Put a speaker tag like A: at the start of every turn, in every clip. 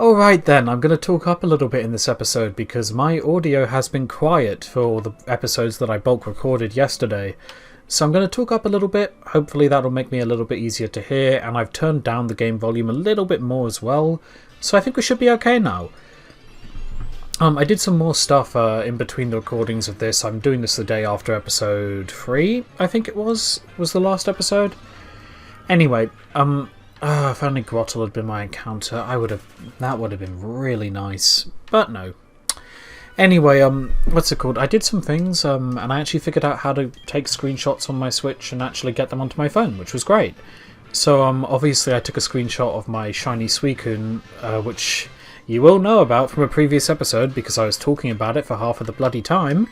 A: Alright then, I'm going to talk up a little bit in this episode because my audio has been quiet for the episodes that I bulk recorded yesterday. So I'm going to talk up a little bit, hopefully that'll make me a little bit easier to hear, and I've turned down the game volume a little bit more as well, so I think we should be okay now. I did some more stuff in between the recordings of this. I'm doing this the day after episode 3, I think it was the last episode. Anyway, if only Grottle had been my encounter, that would have been really nice, but no. Anyway, what's it called? I did some things, and I actually figured out how to take screenshots on my Switch and actually get them onto my phone, which was great. So, obviously I took a screenshot of my shiny Suicune, which you will know about from a previous episode because I was talking about it for half of the bloody time.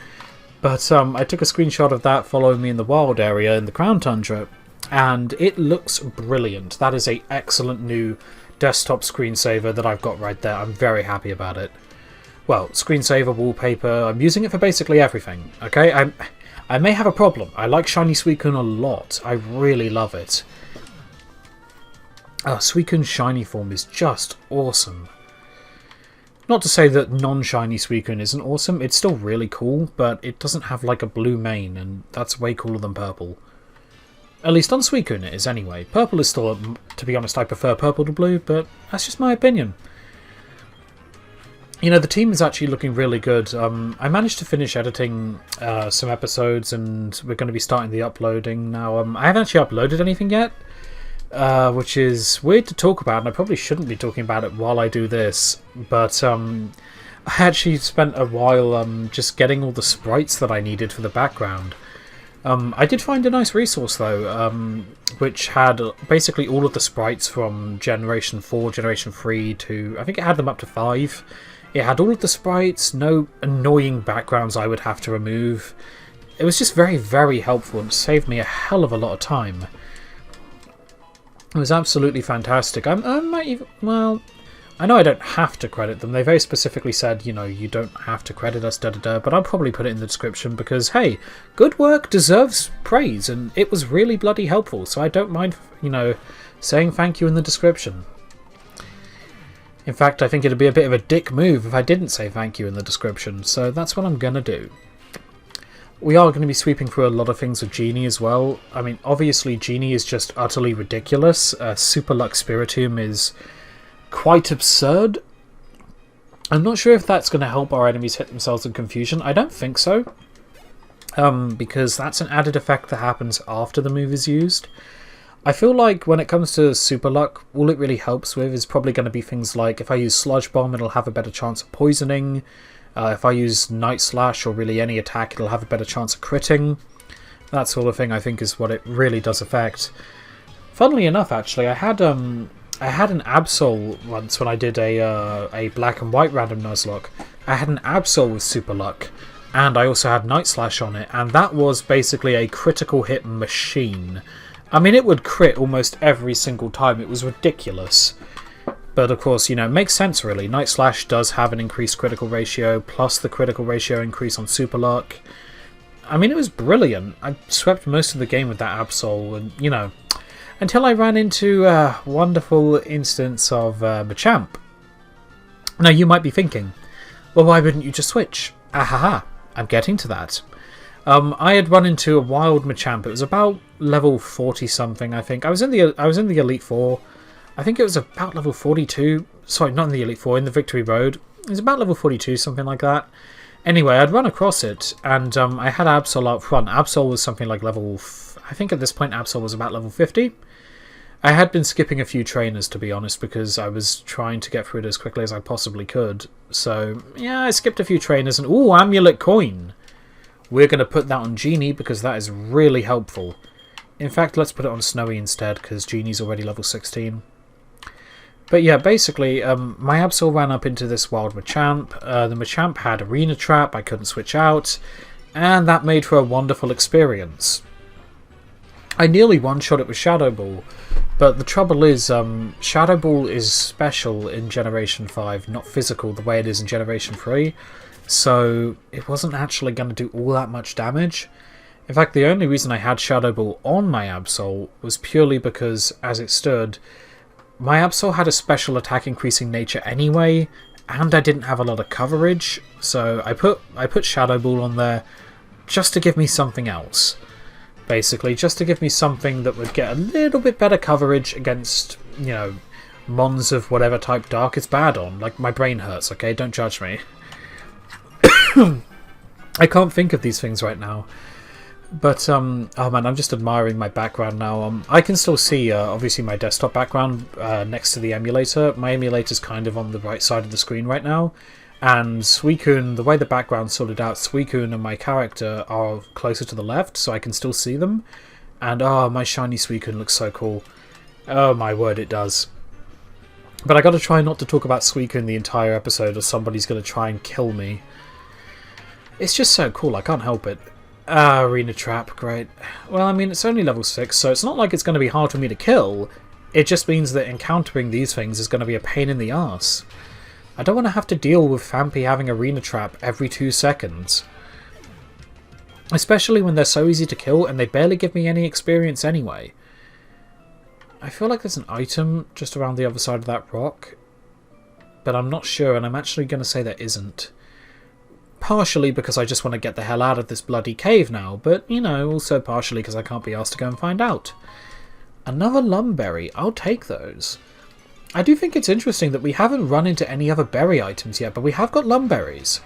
A: But, I took a screenshot of that following me in the wild area in the Crown Tundra, and it looks brilliant. That is an excellent new desktop screensaver that I've got right there. I'm very happy about it. Well, screensaver, wallpaper, I'm using it for basically everything, okay? I may have a problem. I like shiny Suicune a lot. I really love it. Suicune's shiny form is just awesome. Not to say that non-shiny Suicune isn't awesome, it's still really cool, but it doesn't have like a blue mane, and that's way cooler than purple. At least on Suicune it is anyway. Purple is still, to be honest, I prefer purple to blue, but that's just my opinion. You know, the team is actually looking really good. I managed to finish editing some episodes, and we're going to be starting the uploading now. I haven't actually uploaded anything yet, which is weird to talk about, and I probably shouldn't be talking about it while I do this. But I actually spent a while just getting all the sprites that I needed for the background. I did find a nice resource though, which had basically all of the sprites from Generation 4, Generation 3 to, I think it had them up to 5. It had all of the sprites, no annoying backgrounds I would have to remove. It was just very, very helpful and saved me a hell of a lot of time. It was absolutely fantastic. I might even, well, I know I don't have to credit them. They very specifically said, you know, you don't have to credit us, da-da-da, but I'll probably put it in the description because, hey, good work deserves praise, and it was really bloody helpful, so I don't mind, you know, saying thank you in the description. In fact, I think it'd be a bit of a dick move if I didn't say thank you in the description, so that's what I'm gonna do. We are going to be sweeping through a lot of things with Genie as well. I mean, obviously Genie is just utterly ridiculous. Super Lux Spiritomb is quite absurd. I'm not sure if that's going to help our enemies hit themselves in confusion. I don't think so. Because that's an added effect that happens after the move is used. I feel like when it comes to Super Luck, all it really helps with is probably going to be things like if I use Sludge Bomb, it'll have a better chance of poisoning. If I use Night Slash or really any attack, it'll have a better chance of critting. That sort of thing I think is what it really does affect. Funnily enough, actually, I had an Absol once when I did a black and white random Nuzlocke. I had an Absol with Super Luck, and I also had Night Slash on it, and that was basically a critical hit machine. I mean, it would crit almost every single time. It was ridiculous. But of course, you know, it makes sense really. Night Slash does have an increased critical ratio, plus the critical ratio increase on Super Luck. I mean, it was brilliant. I swept most of the game with that Absol, and, you know, until I ran into a wonderful instance of Machamp. Now, you might be thinking, well, why wouldn't you just switch? Ahaha, I'm getting to that. I had run into a wild Machamp. It was about level 40-something, I think. I was in the Elite Four. I think it was about level 42. Sorry, not in the Elite Four, in the Victory Road. It was about level 42, something like that. Anyway, I'd run across it, and I had Absol out front. Absol was something like level... I think at this point Absol was about level 50. I had been skipping a few trainers, to be honest, because I was trying to get through it as quickly as I possibly could. So, yeah, I skipped a few trainers, and ooh, Amulet Coin! We're going to put that on Genie, because that is really helpful. In fact, let's put it on Snowy instead, because Genie's already level 16. But yeah, basically, my Absol ran up into this wild Machamp. The Machamp had Arena Trap, I couldn't switch out, and that made for a wonderful experience. I nearly one-shot it with Shadow Ball, but the trouble is, Shadow Ball is special in Generation 5, not physical the way it is in Generation 3, so it wasn't actually going to do all that much damage. In fact, the only reason I had Shadow Ball on my Absol was purely because, as it stood, my Absol had a special attack increasing nature anyway, and I didn't have a lot of coverage, so I put Shadow Ball on there just to give me something else. Basically, just to give me something that would get a little bit better coverage against, you know, mons of whatever type Dark is bad on. Like, my brain hurts, okay? Don't judge me. I can't think of these things right now. But, oh man, I'm just admiring my background now. I can still see, obviously, my desktop background next to the emulator. My emulator's kind of on the right side of the screen right now. And Suicune, the way the background's sorted out, Suicune and my character are closer to the left, so I can still see them. And, oh, my shiny Suicune looks so cool. Oh, my word, it does. But I gotta try not to talk about Suicune the entire episode, or somebody's gonna try and kill me. It's just so cool, I can't help it. Arena Trap, great. Well, I mean, it's only level 6, so it's not like it's going to be hard for me to kill. It just means that encountering these things is going to be a pain in the arse. I don't want to have to deal with Phanpy having Arena Trap every 2 seconds. Especially when they're so easy to kill and they barely give me any experience anyway. I feel like there's an item just around the other side of that rock, but I'm not sure, and I'm actually going to say there isn't. Partially because I just want to get the hell out of this bloody cave now, but, you know, also partially because I can't be asked to go and find out. Another Lumberry, I'll take those. I do think it's interesting that we haven't run into any other berry items yet, but we have got Lumberries.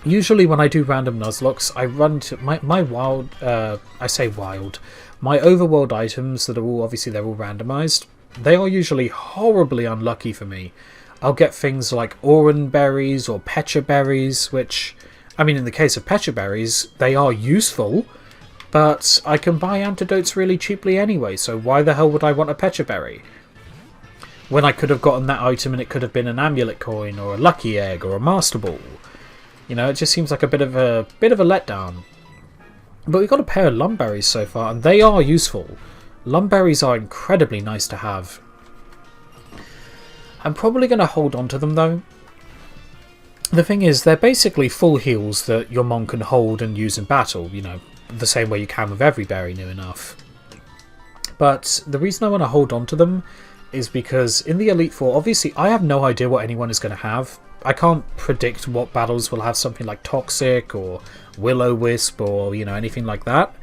A: Usually when I do random Nuzlocks, I run to my wild, I say wild, my overworld items that are all, obviously they're all randomized, they are usually horribly unlucky for me. I'll get things like Oran berries or Pecha berries, which, I mean, in the case of Pecha berries, they are useful, but I can buy antidotes really cheaply anyway, so why the hell would I want a Pecha berry? When I could have gotten that item and it could have been an amulet coin or a lucky egg or a master ball. You know, it just seems like a bit of a letdown. But we've got a pair of Lumberries so far, and they are useful. Lumberries are incredibly nice to have. I'm probably going to hold on to them though. The thing is, they're basically full heals that your mon can hold and use in battle, you know, the same way you can with every berry new enough. But the reason I want to hold on to them is because in the Elite Four, obviously I have no idea what anyone is going to have. I can't predict what battles will have something like Toxic or Will-O-Wisp or, you know, anything like that.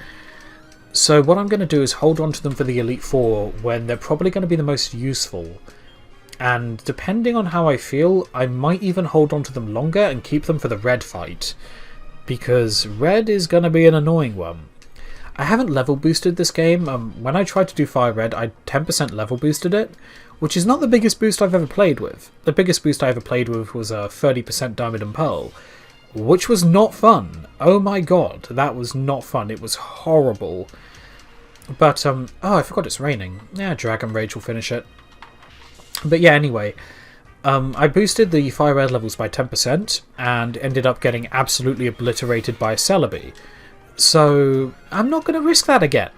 A: So what I'm going to do is hold on to them for the Elite Four when they're probably going to be the most useful. And depending on how I feel, I might even hold on to them longer and keep them for the red fight. Because red is going to be an annoying one. I haven't level boosted this game. When I tried to do Fire Red, I 10% level boosted it, which is not the biggest boost I've ever played with. The biggest boost I ever played with was a 30% Diamond and Pearl, which was not fun. Oh my god, that was not fun. It was horrible. But, oh, I forgot it's raining. Yeah, Dragon Rage will finish it. But yeah, anyway, I boosted the Fire Red levels by 10% and ended up getting absolutely obliterated by a Celebi. So I'm not going to risk that again.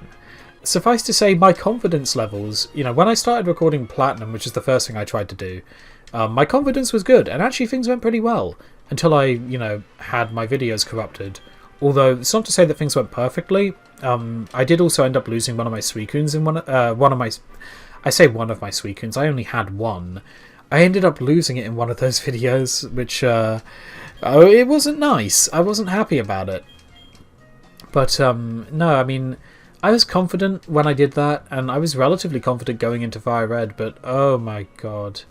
A: Suffice to say, my confidence levels, you know, when I started recording Platinum, which is the first thing I tried to do, my confidence was good, and actually things went pretty well, until I, you know, had my videos corrupted. Although, it's not to say that things went perfectly. I did also end up losing one of my Suicunes in one of my... I say one of my Suicunes, I only had one. I ended up losing it in one of those videos, which, it wasn't nice. I wasn't happy about it. But, no, I mean, I was confident when I did that, and I was relatively confident going into Fire Red, but, oh my god.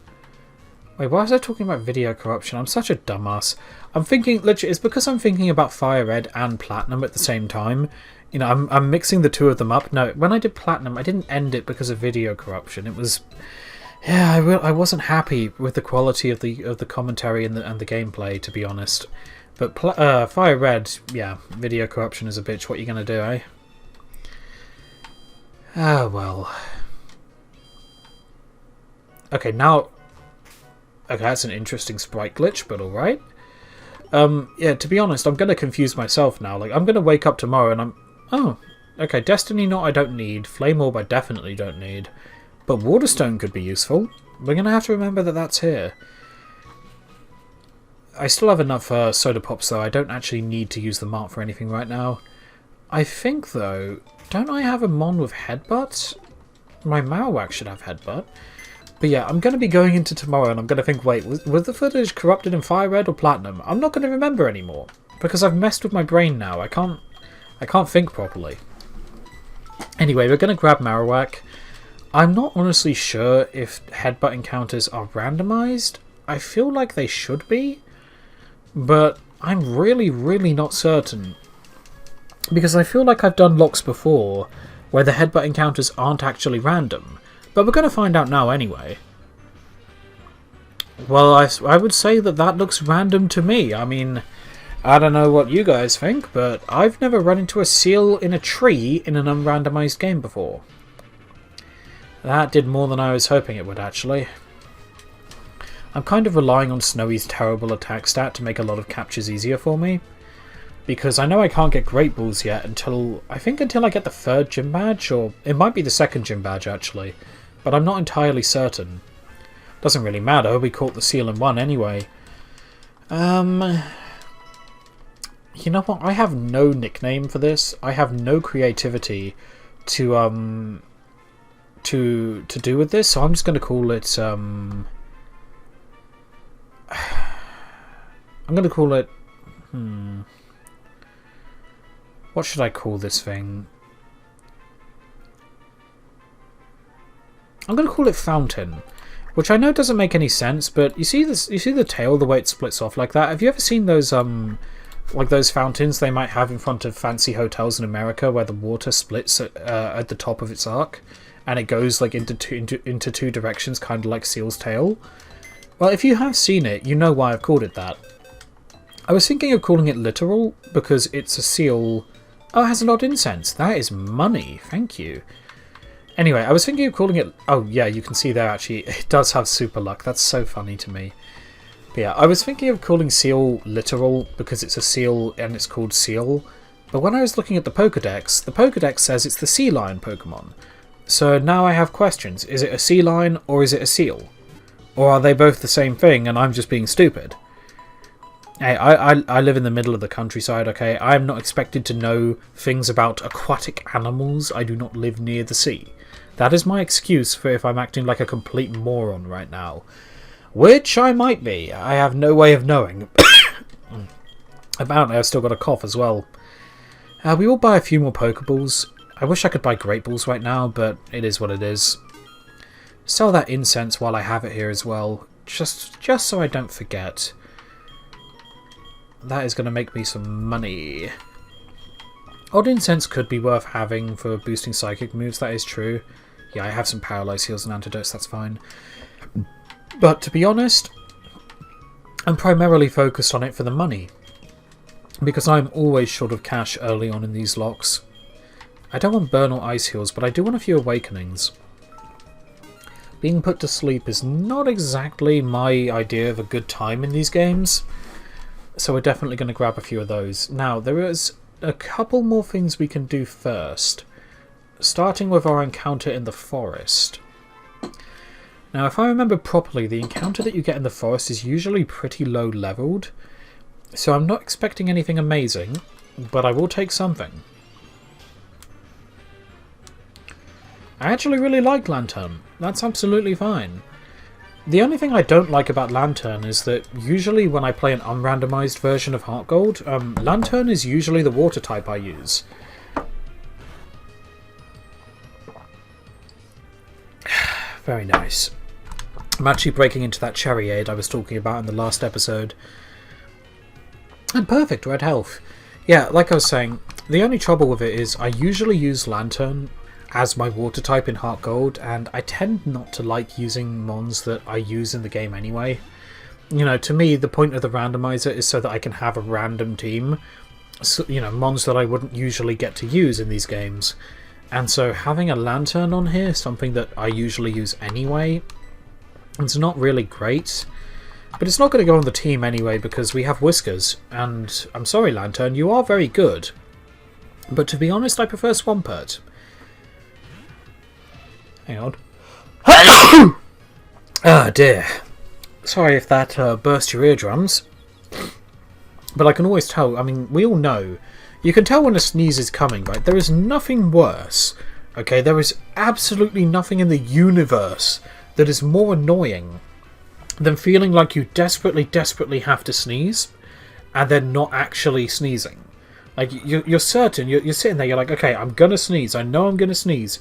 A: Wait, why was I talking about video corruption? I'm such a dumbass. I'm thinking, literally, it's because I'm thinking about Fire Red and Platinum at the same time. You know, I'm mixing the two of them up. No, when I did Platinum, I didn't end it because of video corruption. It was, yeah, I wasn't happy with the quality of the commentary and the gameplay, to be honest. But Fire Red, yeah, video corruption is a bitch. What are you gonna do, eh? Ah, well. Okay, now. Okay, that's an interesting sprite glitch, but all right. Yeah, to be honest, I'm gonna confuse myself now. Like, I'm gonna wake up tomorrow and oh, okay, Destiny Knot I don't need, Flame Orb I definitely don't need, but Waterstone could be useful. We're going to have to remember that that's here. I still have enough Soda Pops though, I don't actually need to use the Mart for anything right now. I think though, don't I have a Mon with Headbutt? My Marowak should have Headbutt. But yeah, I'm going to be going into tomorrow and I'm going to think, wait, was the footage corrupted in Fire Red or Platinum? I'm not going to remember anymore because I've messed with my brain now. I can't think properly. Anyway, we're going to grab Marowak. I'm not honestly sure if headbutt encounters are randomized. I feel like they should be, but I'm really, really not certain. Because I feel like I've done locks before where the headbutt encounters aren't actually random. But we're going to find out now anyway. Well, I would say that looks random to me. I mean, I don't know what you guys think, but I've never run into a seal in a tree in an unrandomized game before. That did more than I was hoping it would, actually. I'm kind of relying on Snowy's terrible attack stat to make a lot of captures easier for me. Because I know I can't get Great Balls yet until I get the 3rd gym badge, or it might be the 2nd gym badge actually. But I'm not entirely certain. Doesn't really matter, we caught the seal in one anyway. You know what, I have no nickname for this. I have no creativity to do with this, so I'm just gonna call it I'm gonna call it what should I call this thing? I'm going to call it Fountain, which I know doesn't make any sense, but you see this? You see the tail, the way it splits off like that? Have you ever seen those like those fountains they might have in front of fancy hotels in America, where the water splits at the top of its arc, and it goes like into two directions, kind of like Seal's tail? Well, if you have seen it, you know why I've called it that. I was thinking of calling it Literal because it's a seal. Oh, it has an odd incense. That is money. Thank you. Anyway, I was thinking of calling it... Oh, yeah, you can see there, actually. It does have super luck. That's so funny to me. But yeah, I was thinking of calling Seal Literal because it's a seal and it's called Seal. But when I was looking at the Pokedex says it's the Sea Lion Pokemon. So now I have questions. Is it a Sea Lion or is it a seal? Or are they both the same thing and I'm just being stupid? Hey, I live in the middle of the countryside, okay? I am not expected to know things about aquatic animals. I do not live near the sea. That is my excuse for if I'm acting like a complete moron right now. Which I might be. I have no way of knowing. Apparently I've still got a cough as well. We will buy a few more Pokeballs. I wish I could buy Great Balls right now, but it is what it is. Sell that incense while I have it here as well. Just so I don't forget. That is going to make me some money. Odd Incense could be worth having for boosting psychic moves, that is true. Yeah, I have some paralyze heals and antidotes, that's fine. But to be honest, I'm primarily focused on it for the money. Because I'm always short of cash early on in these locks. I don't want burn or ice heals, but I do want a few awakenings. Being put to sleep is not exactly my idea of a good time in these games. So we're definitely going to grab a few of those. Now, there is a couple more things we can do first. Starting with our encounter in the forest. Now, if I remember properly, the encounter that you get in the forest is usually pretty low leveled. So I'm not expecting anything amazing, but I will take something. I actually really like Lantern. That's absolutely fine. The only thing I don't like about Lantern is that usually when I play an unrandomized version of HeartGold, Lantern is usually the water type I use. Very nice. I'm actually breaking into that cherry aid I was talking about in the last episode. And perfect, red health. Yeah, like I was saying, the only trouble with it is I usually use Lantern as my water type in HeartGold, and I tend not to like using mons that I use in the game anyway. You know, to me, the point of the randomizer is so that I can have a random team. So, you know, mons that I wouldn't usually get to use in these games. And so having a Lantern on here, something that I usually use anyway, it's not really great. But it's not going to go on the team anyway because we have Whiskers. And I'm sorry, Lantern, you are very good. But to be honest, I prefer Swampert. Hang on. Ah, dear. Sorry if that burst your eardrums. But I can always tell, I mean, we all know. You can tell when a sneeze is coming, right? There is nothing worse. Okay, there is absolutely nothing in the universe that is more annoying than feeling like you desperately have to sneeze and then not actually sneezing. Like, you're certain, you're sitting there, you're like, okay, I'm going to sneeze, I know I'm going to sneeze,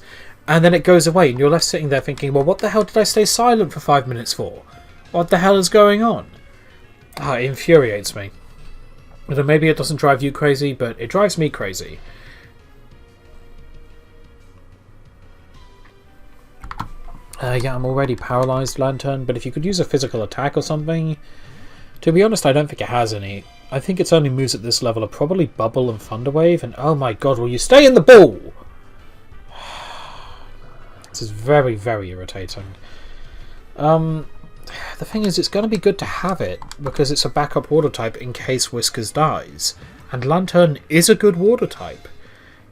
A: and then it goes away, and you're left sitting there thinking, well, what the hell did I stay silent for 5 minutes for? What the hell is going on? It infuriates me. Although maybe it doesn't drive you crazy, but it drives me crazy. Yeah, I'm already paralysed, Lantern, but if you could use a physical attack or something... To be honest, I don't think it has any. I think its only moves at this level are probably Bubble and Thunderwave, and oh my god, will you stay in the ball? This is very, very irritating. The thing is, it's going to be good to have it, because it's a backup water type in case Whiskers dies. And Lantern is a good water type.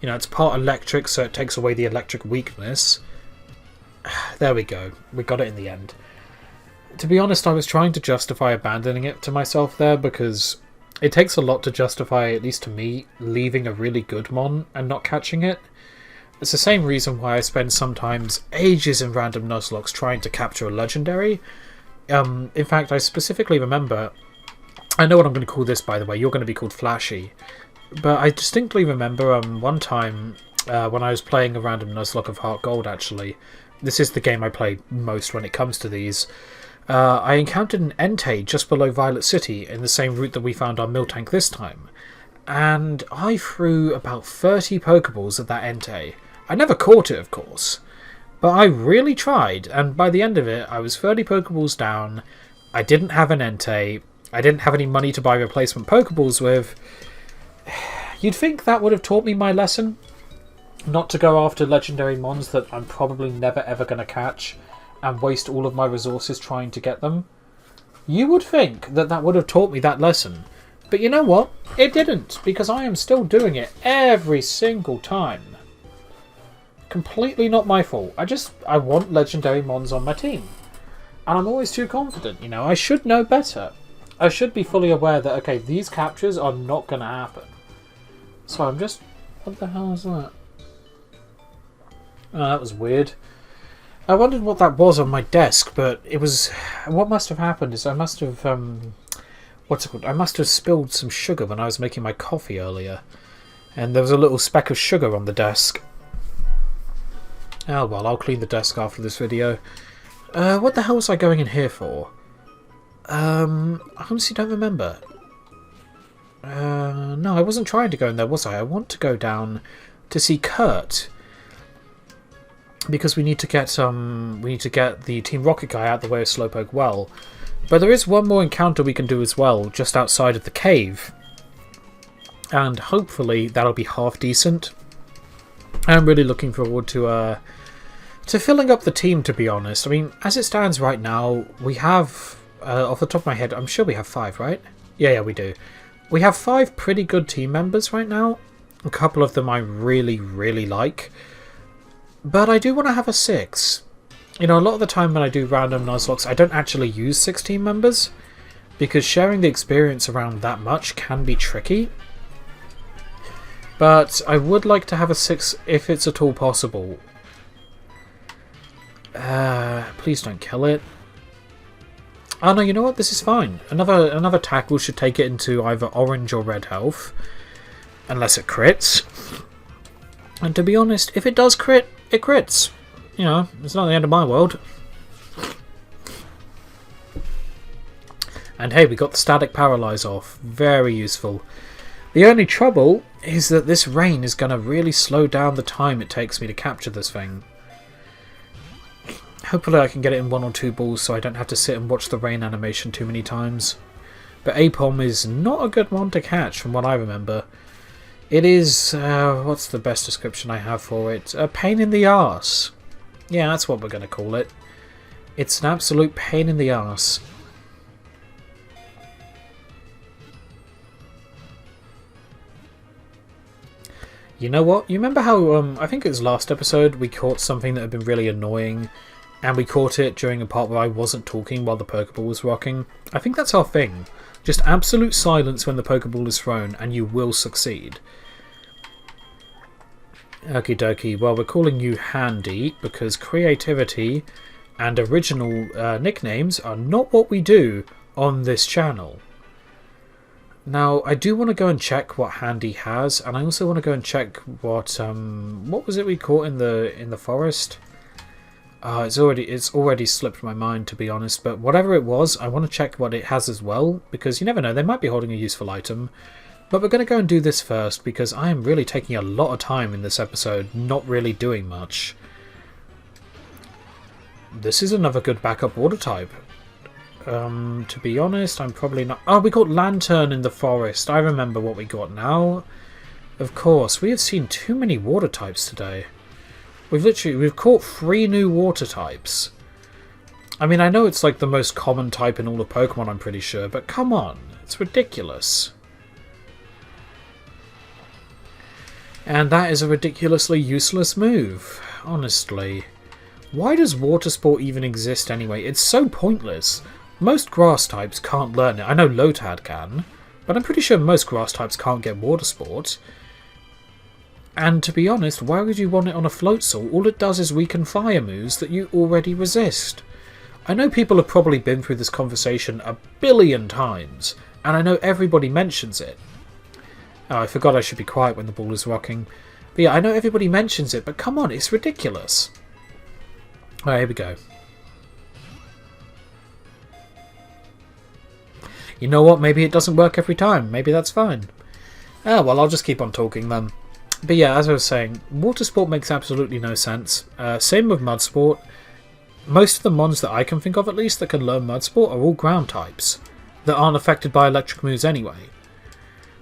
A: You know, it's part electric, so it takes away the electric weakness. There we go. We got it in the end. To be honest, I was trying to justify abandoning it to myself there, because it takes a lot to justify, at least to me, leaving a really good Mon and not catching it. It's the same reason why I spend sometimes ages in random Nuzlocks trying to capture a legendary. In fact, I specifically remember... I know what I'm going to call this, by the way. You're going to be called Flashy. But I distinctly remember one time when I was playing a random Nuzlocke of HeartGold, actually. This is the game I play most when it comes to these. I encountered an Entei just below Violet City in the same route that we found our Miltank this time. And I threw about 30 Pokeballs at that Entei. I never caught it, of course. But I really tried, and by the end of it, I was 30 Pokeballs down. I didn't have an Entei. I didn't have any money to buy replacement Pokeballs with. You'd think that would have taught me my lesson? Not to go after legendary mons that I'm probably never ever going to catch and waste all of my resources trying to get them. You would think that that would have taught me that lesson. But you know what? It didn't, because I am still doing it every single time. Completely not my fault. I want legendary mons on my team. And I'm always too confident, you know. I should know better. I should be fully aware that, okay, these captures are not going to happen. So I'm just... What the hell is that? Oh, that was weird. I wondered what that was on my desk, but it was... What must have happened is I must have... what's it called? I must have spilled some sugar when I was making my coffee earlier. And there was a little speck of sugar on the desk. Oh well, I'll clean the desk after this video. What the hell was I going in here for? I honestly don't remember. No, I wasn't trying to go in there, was I? I want to go down to see Kurt. Because we need to get the Team Rocket guy out the way of Slowpoke Well. But there is one more encounter we can do as well, just outside of the cave. And hopefully that'll be half decent. I'm really looking forward to filling up the team, to be honest. I mean, as it stands right now, we have, off the top of my head, I'm sure we have 5, right? Yeah, we do. We have 5 pretty good team members right now. A couple of them I really, really like. But I do want to have a 6. You know, a lot of the time when I do random Nuzlocks, I don't actually use 6 team members. Because sharing the experience around that much can be tricky. But I would like to have a 6 if it's at all possible. Please don't kill it. Oh no, you know what? This is fine. Another tackle should take it into either orange or red health. Unless it crits. And to be honest, if it does crit, it crits. You know, it's not the end of my world. And hey, we got the static paralyze off. Very useful. The only trouble is that this rain is going to really slow down the time it takes me to capture this thing. Hopefully I can get it in 1 or 2 balls so I don't have to sit and watch the rain animation too many times. But Apom is not a good one to catch from what I remember. It is, what's the best description I have for it? A pain in the arse. Yeah, that's what we're going to call it. It's an absolute pain in the arse. You know what? You remember how, I think it was last episode, we caught something that had been really annoying, and we caught it during a part where I wasn't talking while the Pokeball was rocking? I think that's our thing. Just absolute silence when the Pokeball is thrown, and you will succeed. Okie dokie. Well, we're calling you Handy, because creativity and original nicknames are not what we do on this channel. Now, I do want to go and check what hand he has, and I also want to go and check what was it we caught in the forest? It's already slipped my mind, to be honest, but whatever it was, I want to check what it has as well, because you never know, they might be holding a useful item. But we're going to go and do this first, because I am really taking a lot of time in this episode, not really doing much. This is another good backup water type. To be honest, I'm probably not... Oh, we got Lantern in the forest. I remember what we got now. Of course, we have seen too many water types today. We've caught 3 new water types. I mean, I know it's like the most common type in all of Pokemon, I'm pretty sure, but come on, it's ridiculous. And that is a ridiculously useless move, honestly. Why does Water Sport even exist anyway? It's so pointless. Most grass types can't learn it. I know Lotad can, but I'm pretty sure most grass types can't get Water Sport. And to be honest, why would you want it on a Floatzel? All it does is weaken fire moves that you already resist. I know people have probably been through this conversation a billion times, and I know everybody mentions it. Oh, I forgot I should be quiet when the ball is rocking. But yeah, I know everybody mentions it, but come on, it's ridiculous. Alright, here we go. You know what, maybe it doesn't work every time. Maybe that's fine. Oh, well, I'll just keep on talking then. But yeah, as I was saying, Water Sport makes absolutely no sense. Same with Mud Sport. Most of the mons that I can think of, at least, that can learn Mud Sport are all ground types that aren't affected by electric moves anyway.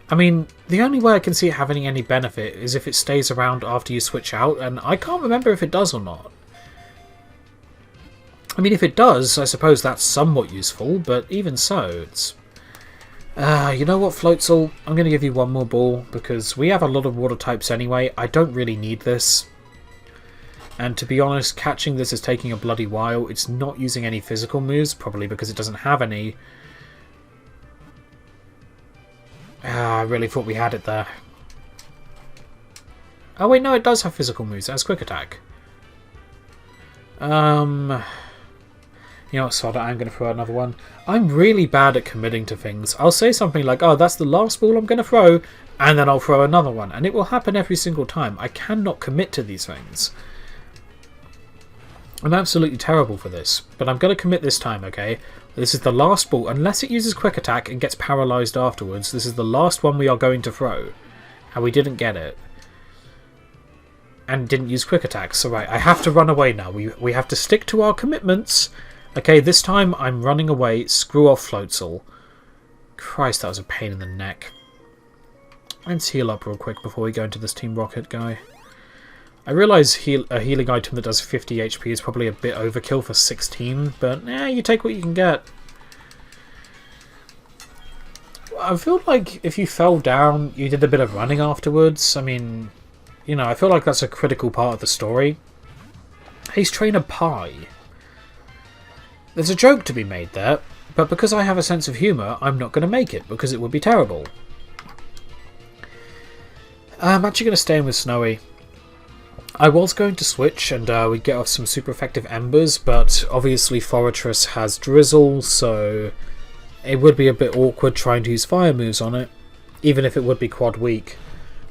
A: I mean, the only way I can see it having any benefit is if it stays around after you switch out, and I can't remember if it does or not. I mean, if it does, I suppose that's somewhat useful, but even so, it's... you know what, Floatzel? I'm going to give you one more ball, because we have a lot of water types anyway. I don't really need this. And to be honest, catching this is taking a bloody while. It's not using any physical moves, probably because it doesn't have any. I really thought we had it there. Oh wait, no, it does have physical moves. It has Quick Attack. You know what, sod it, I'm going to throw another one. I'm really bad at committing to things. I'll say something like, oh, that's the last ball I'm going to throw, and then I'll throw another one. And it will happen every single time. I cannot commit to these things. I'm absolutely terrible for this, but I'm going to commit this time, okay? This is the last ball. Unless it uses Quick Attack and gets paralysed afterwards, this is the last one we are going to throw. And we didn't get it. And didn't use Quick Attack. So right, I have to run away now. We have to stick to our commitments. Okay, this time I'm running away. Screw off, Floatzel. Christ, that was a pain in the neck. Let's heal up real quick before we go into this Team Rocket guy. I realise a healing item that does 50 HP is probably a bit overkill for 16, but you take what you can get. I feel like if you fell down, you did a bit of running afterwards. I mean, you know, I feel like that's a critical part of the story. He's Trainer Pie. There's a joke to be made there, but because I have a sense of humour, I'm not going to make it, because it would be terrible. I'm actually going to stay in with Snowy. I was going to switch and we'd get off some super effective embers, but obviously Forretress has Drizzle, so it would be a bit awkward trying to use fire moves on it, even if it would be quad weak.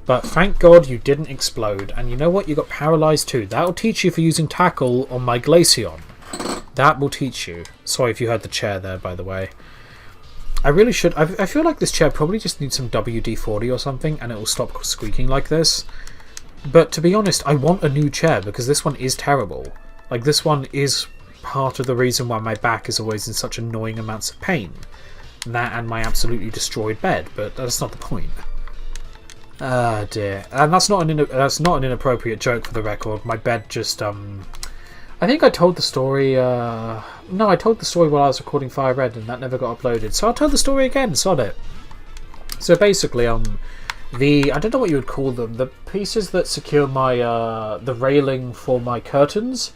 A: But thank God you didn't explode, and you know what, you got paralysed too. That'll teach you for using Tackle on my Glaceon. That will teach you. Sorry if you heard the chair there, by the way. I really should... I feel like this chair probably just needs some WD-40 or something, and it will stop squeaking like this. But to be honest, I want a new chair, because this one is terrible. Like, this one is part of the reason why my back is always in such annoying amounts of pain. That and my absolutely destroyed bed, but that's not the point. Ah, dear. And that's not an inappropriate joke for the record. My bed just, I think I told the story, no, I told the story while I was recording Fire Red, and that never got uploaded. So I'll tell the story again, sod it. So basically, I don't know what you would call them, the pieces that secure my, the railing for my curtains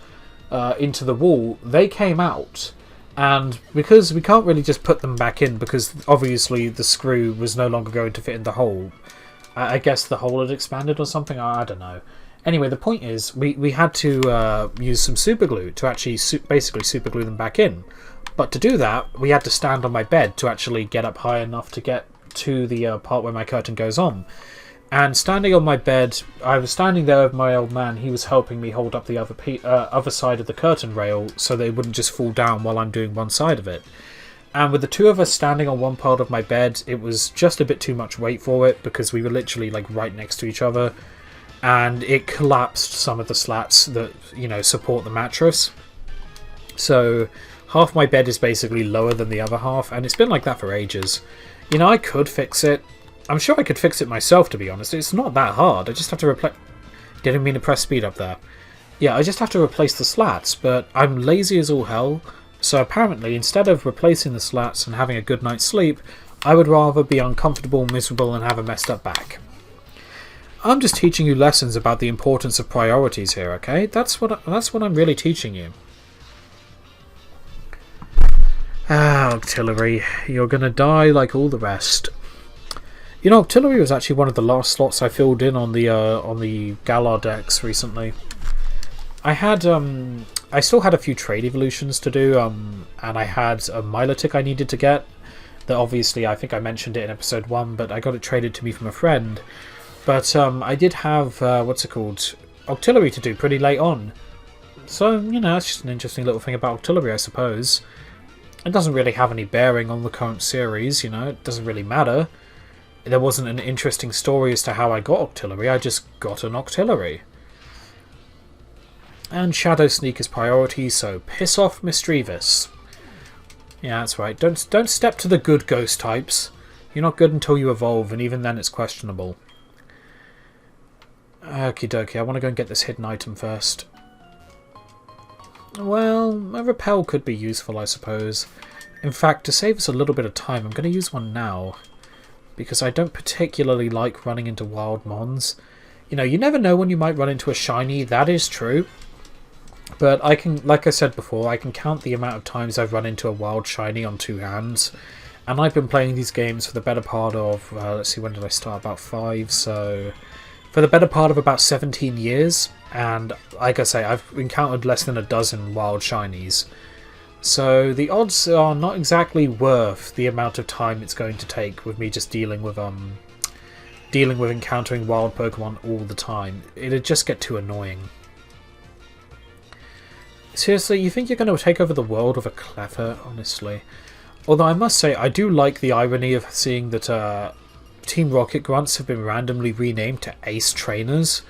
A: into the wall, they came out. And because we can't really just put them back in, because obviously the screw was no longer going to fit in the hole. I guess the hole had expanded or something, I don't know. Anyway, the point is, we had to use some super glue to actually basically super glue them back in. But to do that, we had to stand on my bed to actually get up high enough to get to the part where my curtain goes on. And standing on my bed, I was standing there with my old man. He was helping me hold up the other side of the curtain rail so that it wouldn't just fall down while I'm doing one side of it. And with the two of us standing on one part of my bed, it was just a bit too much weight for it because we were literally like right next to each other. And it collapsed some of the slats that, you know, support the mattress. So half my bed is basically lower than the other half, and it's been like that for ages. You know, I could fix it. I'm sure I could fix it myself, to be honest. It's not that hard. I just have to replace... Didn't mean to press speed up there. Yeah, I just have to replace the slats, but I'm lazy as all hell. So apparently, instead of replacing the slats and having a good night's sleep, I would rather be uncomfortable, miserable, and have a messed up back. I'm just teaching you lessons about the importance of priorities here, okay? That's what I'm really teaching you. Ah, Artillery, you're gonna die like all the rest. You know, Artillery was actually one of the last slots I filled in on the Galar decks recently. I still had a few trade evolutions to do, and I had a Milotic I needed to get. That obviously, I think I mentioned it in episode 1, but I got it traded to me from a friend. But I did have, Artillery to do pretty late on. So, you know, it's just an interesting little thing about Artillery, I suppose. It doesn't really have any bearing on the current series, you know, it doesn't really matter. There wasn't an interesting story as to how I got Artillery, I just got an Artillery. And Shadow Sneak is priority, so piss off Mischievous. Yeah, that's right, don't step to the good ghost types. You're not good until you evolve, and even then it's questionable. Okie dokie, I want to go and get this hidden item first. Well, a repel could be useful, I suppose. In fact, to save us a little bit of time, I'm going to use one now. Because I don't particularly like running into wild mons. You know, you never know when you might run into a shiny, that is true. But I can, like I said before, I can count the amount of times I've run into a wild shiny on 2 hands. And I've been playing these games for the better part of, let's see, when did I start? About 5, so... For the better part of about 17 years. And like I say, I've encountered less than a dozen wild shinies. So the odds are not exactly worth the amount of time it's going to take with me just dealing with encountering wild Pokemon all the time. It'd just get too annoying. Seriously, you think you're going to take over the world with a Cleffa? Honestly. Although I must say, I do like the irony of seeing that Team Rocket Grunts have been randomly renamed to Ace Trainers.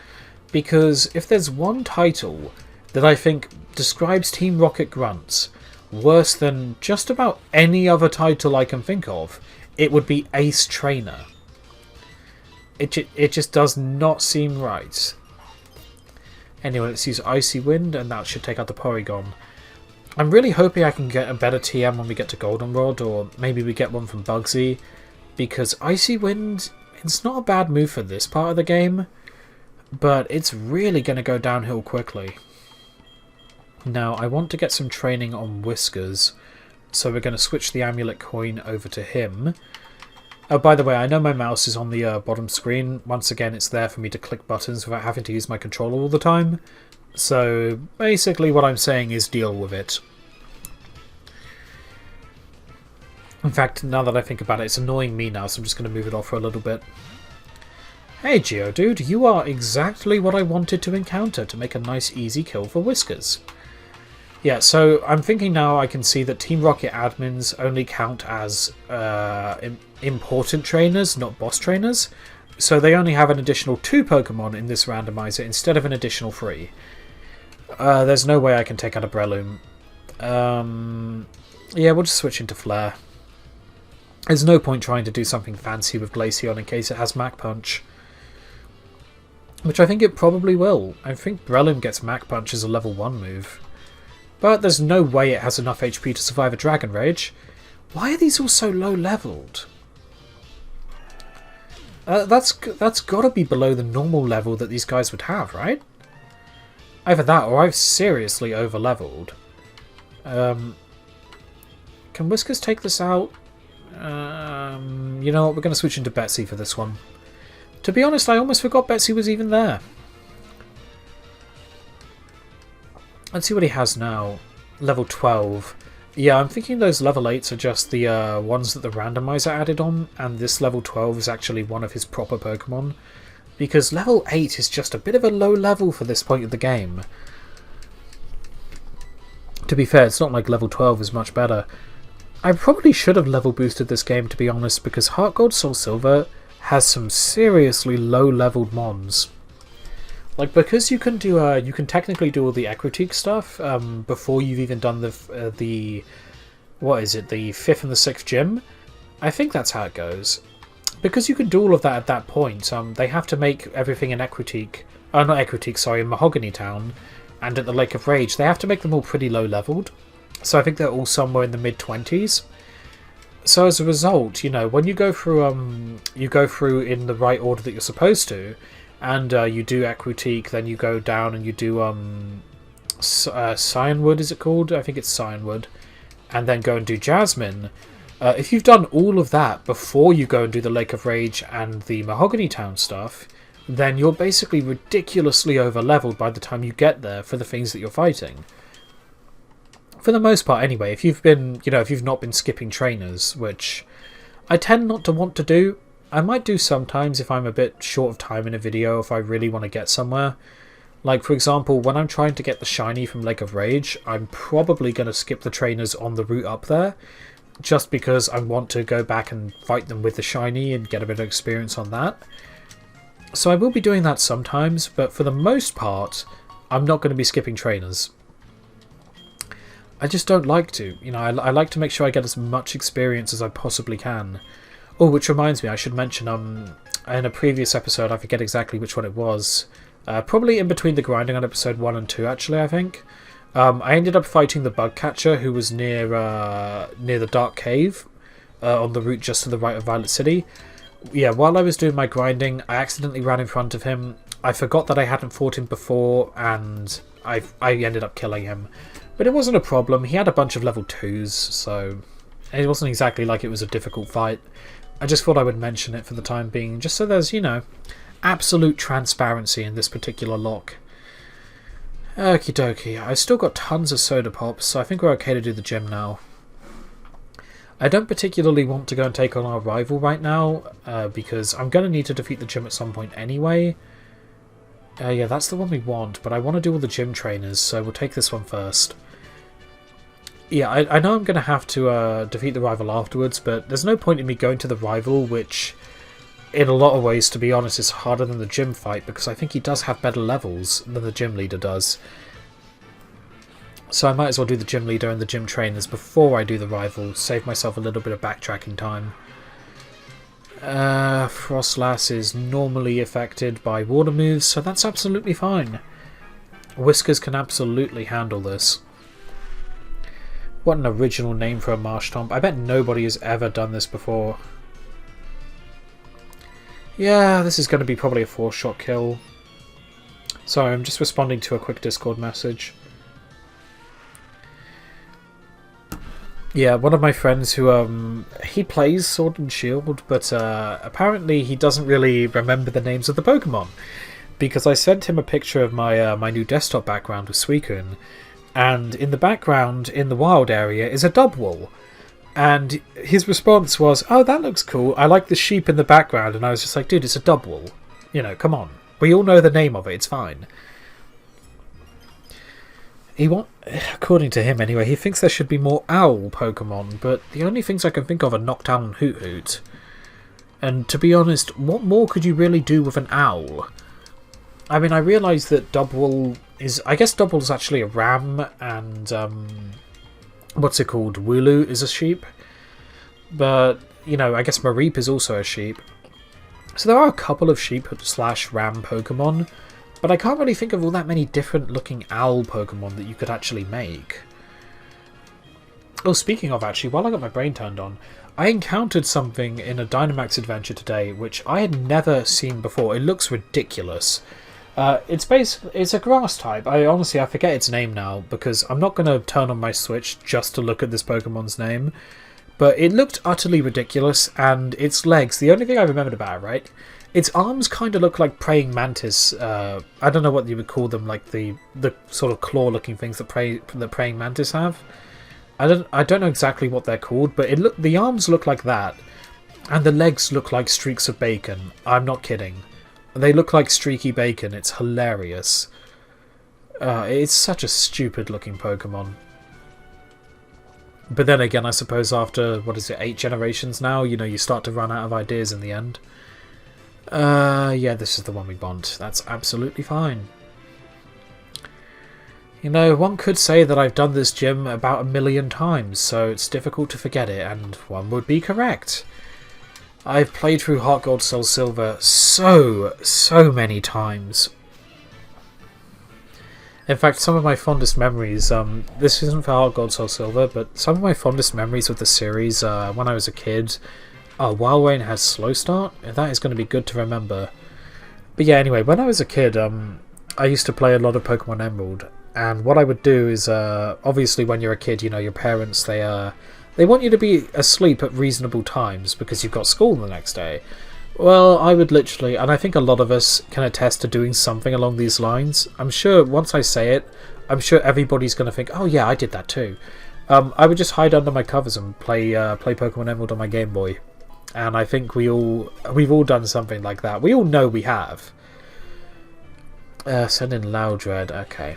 A: Because if there's one title that I think describes Team Rocket Grunts worse than just about any other title I can think of, it would be Ace Trainer. It just does not seem right. Anyway, let's use Icy Wind, and that should take out the Porygon. I'm really hoping I can get a better TM when we get to Goldenrod, or maybe we get one from Bugsy, because Icy Wind, it's not a bad move for this part of the game, but it's really going to go downhill quickly. Now, I want to get some training on Whiskers, so we're going to switch the Amulet Coin over to him. Oh, by the way, I know my mouse is on the bottom screen. Once again, it's there for me to click buttons without having to use my controller all the time. So, basically what I'm saying is deal with it. In fact, now that I think about it, it's annoying me now, so I'm just going to move it off for a little bit. Hey Geodude, you are exactly what I wanted to encounter to make a nice easy kill for Whiskers. Yeah, so I'm thinking now I can see that Team Rocket admins only count as important trainers, not boss trainers. So they only have an additional 2 Pokemon in this randomizer instead of an additional 3. There's no way I can take out a Breloom. Yeah, we'll just switch into Flare. There's no point trying to do something fancy with Glaceon in case it has Mach Punch. Which I think it probably will. I think Breloom gets Mach Punch as a level 1 move. But there's no way it has enough HP to survive a Dragon Rage. Why are these all so low leveled? That's got to be below the normal level that these guys would have, right? Either that or I've seriously over leveled. Can Whiskers take this out? You know what, we're going to switch into Betsy for this one. To be honest, I almost forgot Betsy was even there. Let's see what he has now. Level 12. Yeah, I'm thinking those level 8s are just the ones that the randomizer added on, and this level 12 is actually one of his proper Pokemon. Because level 8 is just a bit of a low level for this point of the game. To be fair, it's not like level 12 is much better. I probably should have level boosted this game, to be honest, because HeartGold Soul Silver has some seriously low-leveled mons. Like, because you can do you can technically do all the Equitique stuff before you've even done the what is it, the 5th and the 6th gym. I think that's how it goes. Because you can do all of that at that point, they have to make everything in Equitique, not Equitique, sorry, in Mahogany Town, and at the Lake of Rage. They have to make them all pretty low-leveled. So I think they're all somewhere in the mid-20s. So as a result, you know, when you go through in the right order that you're supposed to, and you do Equitique, then you go down and you do Cyanwood, is it called? I think it's Cyanwood. And then go and do Jasmine. If you've done all of that before you go and do the Lake of Rage and the Mahogany Town stuff, then you're basically ridiculously over-leveled by the time you get there for the things that you're fighting. For the most part, anyway, if you've been, you know, if you've not been skipping trainers, which I tend not to want to do. I might do sometimes if I'm a bit short of time in a video, if I really want to get somewhere. Like, for example, when I'm trying to get the shiny from Lake of Rage, I'm probably going to skip the trainers on the route up there, just because I want to go back and fight them with the shiny and get a bit of experience on that. So I will be doing that sometimes, but for the most part, I'm not going to be skipping trainers. I just don't like to. You know, I like to make sure I get as much experience as I possibly can. Oh, which reminds me, I should mention, in a previous episode, I forget exactly which one it was, probably in between the grinding on episode 1 and 2, actually, I think. I ended up fighting the bug catcher who was near the Dark Cave, on the route just to the right of Violet City. Yeah, while I was doing my grinding, I accidentally ran in front of him. I forgot that I hadn't fought him before, and I ended up killing him. But it wasn't a problem. He had a bunch of level 2s, so it wasn't exactly like it was a difficult fight. I just thought I would mention it for the time being, just so there's, you know, absolute transparency in this particular lock. Okie dokie. I've still got tons of soda pops, so I think we're okay to do the gym now. I don't particularly want to go and take on our rival right now, because I'm going to need to defeat the gym at some point anyway. Yeah, that's the one we want, but I want to do all the gym trainers, so we'll take this one first. Yeah, I know I'm going to have to defeat the rival afterwards, but there's no point in me going to the rival, which, in a lot of ways, to be honest, is harder than the gym fight, because I think he does have better levels than the gym leader does. So I might as well do the gym leader and the gym trainers before I do the rival, save myself a little bit of backtracking time. Frostlass is normally affected by water moves, so that's absolutely fine. Whiskers can absolutely handle this. What an original name for a Marshtomp. I bet nobody has ever done this before. Yeah, this is going to be probably a 4-shot kill. Sorry, I'm just responding to a quick Discord message. Yeah, one of my friends who, he plays Sword and Shield, but apparently he doesn't really remember the names of the Pokemon. Because I sent him a picture of my my new desktop background with Suicune, and in the background, in the wild area, is a Dubwool. And his response was, "Oh, that looks cool. I like the sheep in the background." And I was just like, dude, it's a Dubwool. You know, come on. We all know the name of it. It's fine. According to him anyway, he thinks there should be more owl Pokemon, but the only things I can think of are Noctowl and Hoot Hoot. And to be honest, what more could you really do with an owl? I mean, I realise that Dubwool is... I guess Dubwool is actually a ram, and... what's it called? Wooloo is a sheep. But, you know, I guess Mareep is also a sheep. So there are a couple of sheep/ram Pokemon, but I can't really think of all that many different looking owl Pokemon that you could actually make. Oh, speaking of actually, while I got my brain turned on, I encountered something in a Dynamax adventure today which I had never seen before. It looks ridiculous. It's a grass type. I forget its name now, because I'm not going to turn on my Switch just to look at this Pokemon's name. But it looked utterly ridiculous, and its legs, the only thing I remembered about it, right, Its arms kind of look like praying mantis. I don't know what you would call them, like the sort of claw-looking things that praying mantis have. I don't know exactly what they're called, but the arms look like that, and the legs look like streaks of bacon. I'm not kidding. They look like streaky bacon. It's hilarious. It's such a stupid-looking Pokemon. But then again, I suppose after, 8 generations now, you start to run out of ideas in the end. Yeah, this is the one we want. That's absolutely fine. One could say that I've done this gym about 1,000,000 times, so it's difficult to forget it, and one would be correct. I've played through HeartGold Soul Silver so many times. In fact, some of my fondest memories, this isn't for HeartGold Soul Silver, but some of my fondest memories with the series when I was a kid, while Rain has Slow Start, that is going to be good to remember. But yeah, anyway, when I was a kid, I used to play a lot of Pokemon Emerald, and what I would do is, obviously when you're a kid, your parents, they want you to be asleep at reasonable times because you've got school the next day. Well, I would literally, and I think a lot of us can attest to doing something along these lines. I'm sure once I say it, I'm sure everybody's going to think, oh yeah, I did that too. I would just hide under my covers and play Pokemon Emerald on my Game Boy. And I think we've all done something like that. We all know we have. Send in Loudred, okay.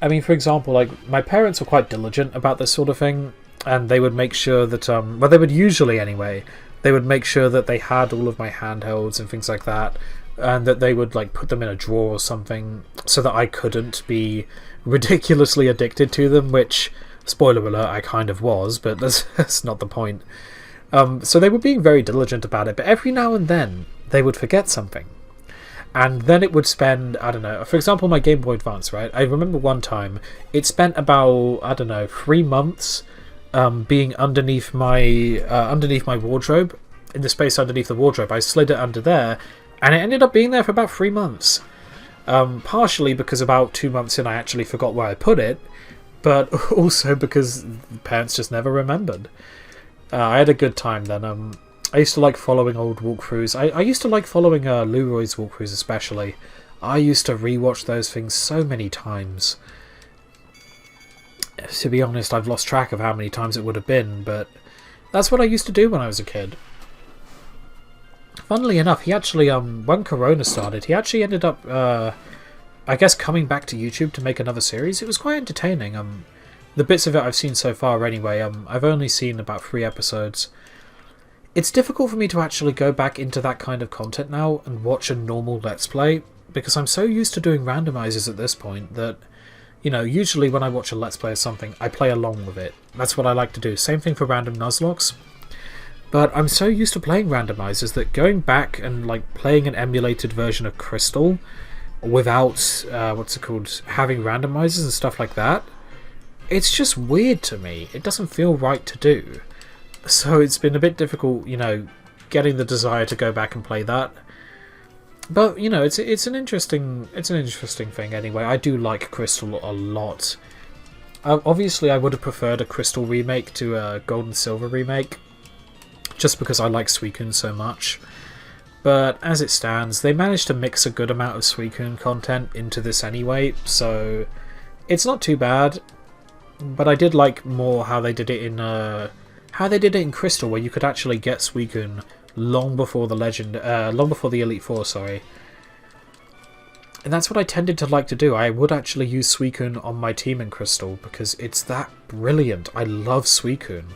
A: I mean, for example, like, my parents were quite diligent about this sort of thing, and they would make sure that, well, they would usually anyway, they would make sure that they had all of my handhelds and things like that, and that they would, like, put them in a drawer or something, so that I couldn't be ridiculously addicted to them, which, spoiler alert, I kind of was, but that's not the point. So they were being very diligent about it, but every now and then, they would forget something. And then it would spend, I don't know, for example, my Game Boy Advance, right? I remember one time, it spent about, I don't know, 3 months being underneath my wardrobe, in the space underneath the wardrobe. I slid it under there, and it ended up being there for about 3 months. Partially because about 2 months in I actually forgot where I put it, but also because parents just never remembered. I had a good time then. I used to like following old walkthroughs. I used to like following Leroy's walkthroughs especially. I used to rewatch those things so many times. To be honest, I've lost track of how many times it would have been, but that's what I used to do when I was a kid. Funnily enough, he actually, when Corona started, he actually ended up, I guess, coming back to YouTube to make another series. It was quite entertaining. The bits of it I've seen so far anyway, I've only seen about 3 episodes. It's difficult for me to actually go back into that kind of content now and watch a normal Let's Play, because I'm so used to doing randomizers at this point that, usually when I watch a Let's Play or something, I play along with it. That's what I like to do. Same thing for random Nuzlocks. But I'm so used to playing randomizers that going back and like playing an emulated version of Crystal without, having randomizers and stuff like that, it's just weird to me. It doesn't feel right to do. So it's been a bit difficult, getting the desire to go back and play that. But it's an interesting thing anyway. I do like Crystal a lot. Obviously, I would have preferred a Crystal remake to a Gold and Silver remake, just because I like Suicune so much. But as it stands, they managed to mix a good amount of Suicune content into this anyway, so it's not too bad. But I did like more how they did it in Crystal, where you could actually get Suicune long before the Elite Four, sorry. And that's what I tended to like to do. I would actually use Suicune on my team in Crystal because it's that brilliant. I love Suicune.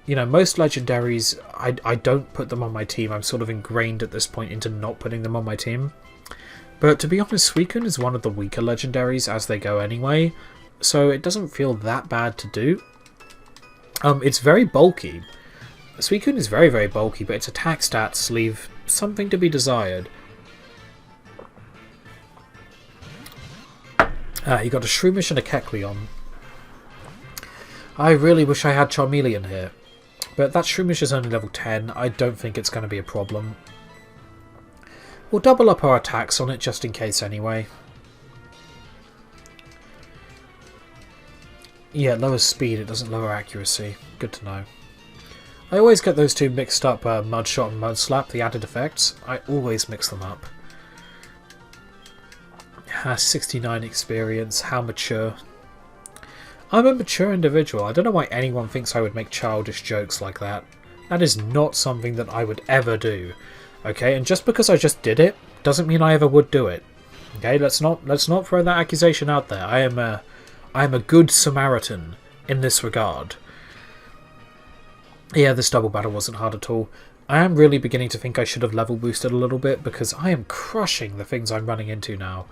A: Most legendaries, I don't put them on my team. I'm sort of ingrained at this point into not putting them on my team. But to be honest, Suicune is one of the weaker legendaries as they go anyway, so it doesn't feel that bad to do. It's very bulky. Suicune is very, very bulky, but its attack stats leave something to be desired. You got a Shroomish and a Kecleon. I really wish I had Charmeleon here, but that Shroomish is only level 10. I don't think it's going to be a problem. We'll double up our attacks on it just in case anyway. Yeah, it lowers speed, it doesn't lower accuracy. Good to know. I always get those two mixed up, Mudshot and Mudslap, the added effects. I always mix them up. 69 experience, how mature. I'm a mature individual. I don't know why anyone thinks I would make childish jokes like that. That is not something that I would ever do. Okay, and just because I just did it doesn't mean I ever would do it. Okay, let's not throw that accusation out there. I am a good Samaritan in this regard. Yeah, this double battle wasn't hard at all. I am really beginning to think I should have level boosted a little bit because I am crushing the things I'm running into now.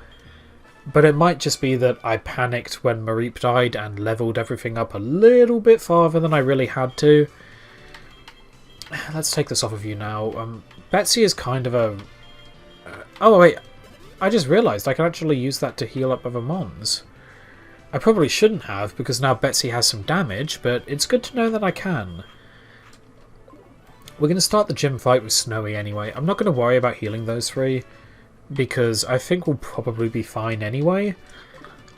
A: But it might just be that I panicked when Mareep died and leveled everything up a little bit farther than I really had to. Let's take this off of you now. Betsy is kind of a... oh wait, I just realised I can actually use that to heal up other mons. I probably shouldn't have because now Betsy has some damage, but it's good to know that I can. We're going to start the gym fight with Snowy anyway. I'm not going to worry about healing those three because I think we'll probably be fine anyway.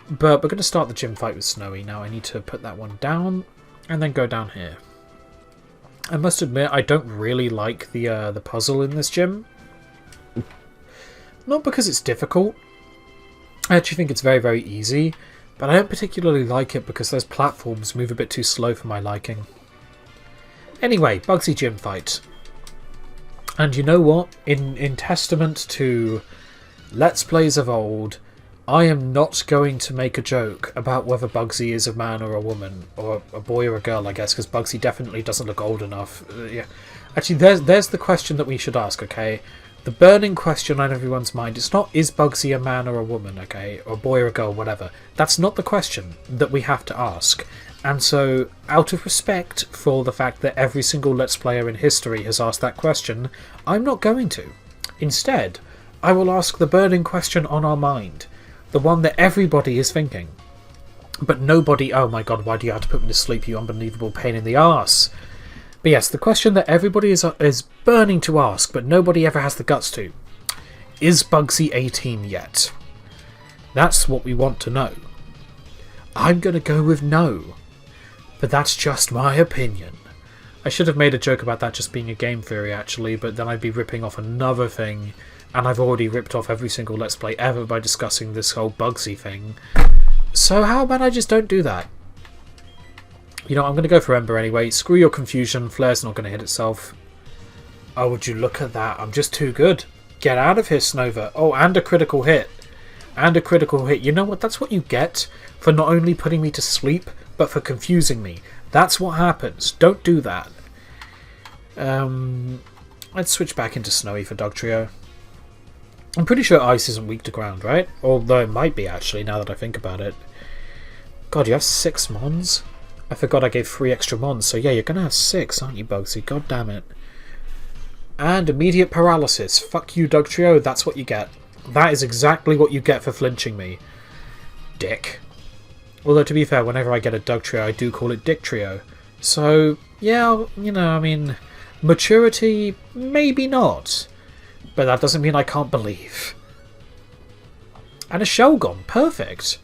A: But we're going to start the gym fight with Snowy. Now I need to put that one down and then go down here. I must admit I don't really like the puzzle in this gym. Not because it's difficult. I actually think it's very, very easy. But I don't particularly like it because those platforms move a bit too slow for my liking. Anyway, Bugsy gym fight. And you know what? In testament to Let's Plays of old, I am not going to make a joke about whether Bugsy is a man or a woman, or a boy or a girl, I guess, because Bugsy definitely doesn't look old enough. Yeah, actually, there's the question that we should ask. Okay, the burning question on everyone's mind. It's not is Bugsy a man or a woman, okay, or a boy or a girl, whatever. That's not the question that we have to ask. And so, out of respect for the fact that every single Let's Player in history has asked that question, I'm not going to. Instead, I will ask the burning question on our mind. The one that everybody is thinking. But nobody... oh my god, why do you have to put me to sleep, you unbelievable pain in the arse? But yes, the question that everybody is burning to ask, but nobody ever has the guts to. Is Bugsy 18 yet? That's what we want to know. I'm going to go with no. But that's just my opinion. I should have made a joke about that just being a game theory, actually, but then I'd be ripping off another thing, and I've already ripped off every single Let's Play ever by discussing this whole Bugsy thing. So how about I just don't do that? You know, I'm going to go for Ember anyway. Screw your confusion, Flare's not going to hit itself. Oh, would you look at that? I'm just too good. Get out of here, Snova. Oh, and a critical hit. And a critical hit. You know what? That's what you get for not only putting me to sleep, but for confusing me. That's what happens. Don't do that. Let's switch back into Snowy for Dugtrio. I'm pretty sure Ice isn't weak to ground, right? Although it might be, actually, now that I think about it. God, you have 6 mons? I forgot I gave 3 extra mons, so yeah, you're gonna have 6, aren't you, Bugsy? God damn it. And immediate paralysis. Fuck you, Dugtrio, that's what you get. That is exactly what you get for flinching me. Dick. Although, to be fair, whenever I get a Dugtrio, I do call it Dictrio. So, yeah, you know, I mean, maturity, maybe not. But that doesn't mean I can't believe. And a Shelgon, perfect.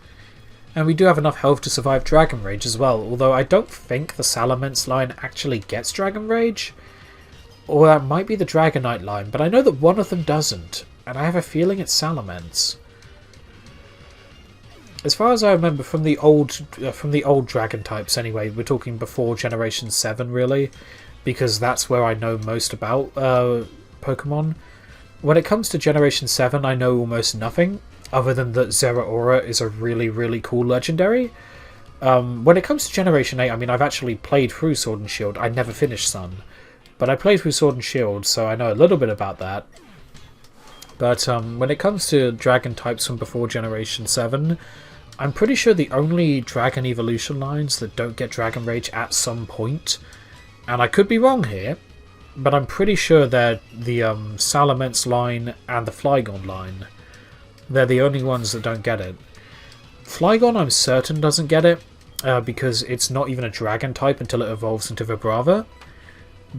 A: And we do have enough health to survive Dragon Rage as well, although I don't think the Salamence line actually gets Dragon Rage. Or that might be the Dragonite line, but I know that one of them doesn't, and I have a feeling it's Salamence. As far as I remember from the old dragon types anyway, we're talking before Generation 7 really, because that's where I know most about Pokemon. When it comes to Generation 7, I know almost nothing, other than that Zeraora is a really, really cool legendary. When it comes to Generation 8, I mean, I've actually played through Sword and Shield. I never finished Sun, but I played through Sword and Shield, so I know a little bit about that. But when it comes to dragon types from before Generation 7, I'm pretty sure the only Dragon Evolution lines that don't get Dragon Rage at some point, and I could be wrong here, but I'm pretty sure they're the Salamence line and the Flygon line. They're the only ones that don't get it. Flygon, I'm certain, doesn't get it, because it's not even a dragon type until it evolves into Vibrava.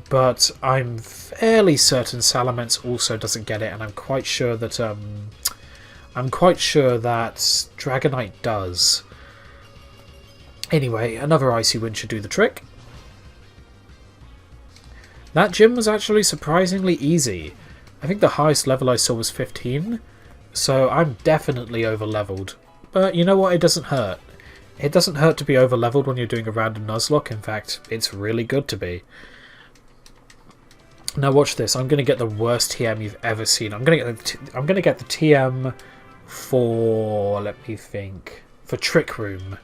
A: But I'm fairly certain Salamence also doesn't get it, and I'm quite sure that Dragonite does. Anyway, another Icy Wind should do the trick. That gym was actually surprisingly easy. I think the highest level I saw was 15, so I'm definitely over-leveled. But you know what, it doesn't hurt. It doesn't hurt to be over-leveled when you're doing a random Nuzlocke. In fact, it's really good to be. Now watch this. I'm going to get the worst TM you've ever seen. I'm going to get the TM for, let me think, for Trick Room,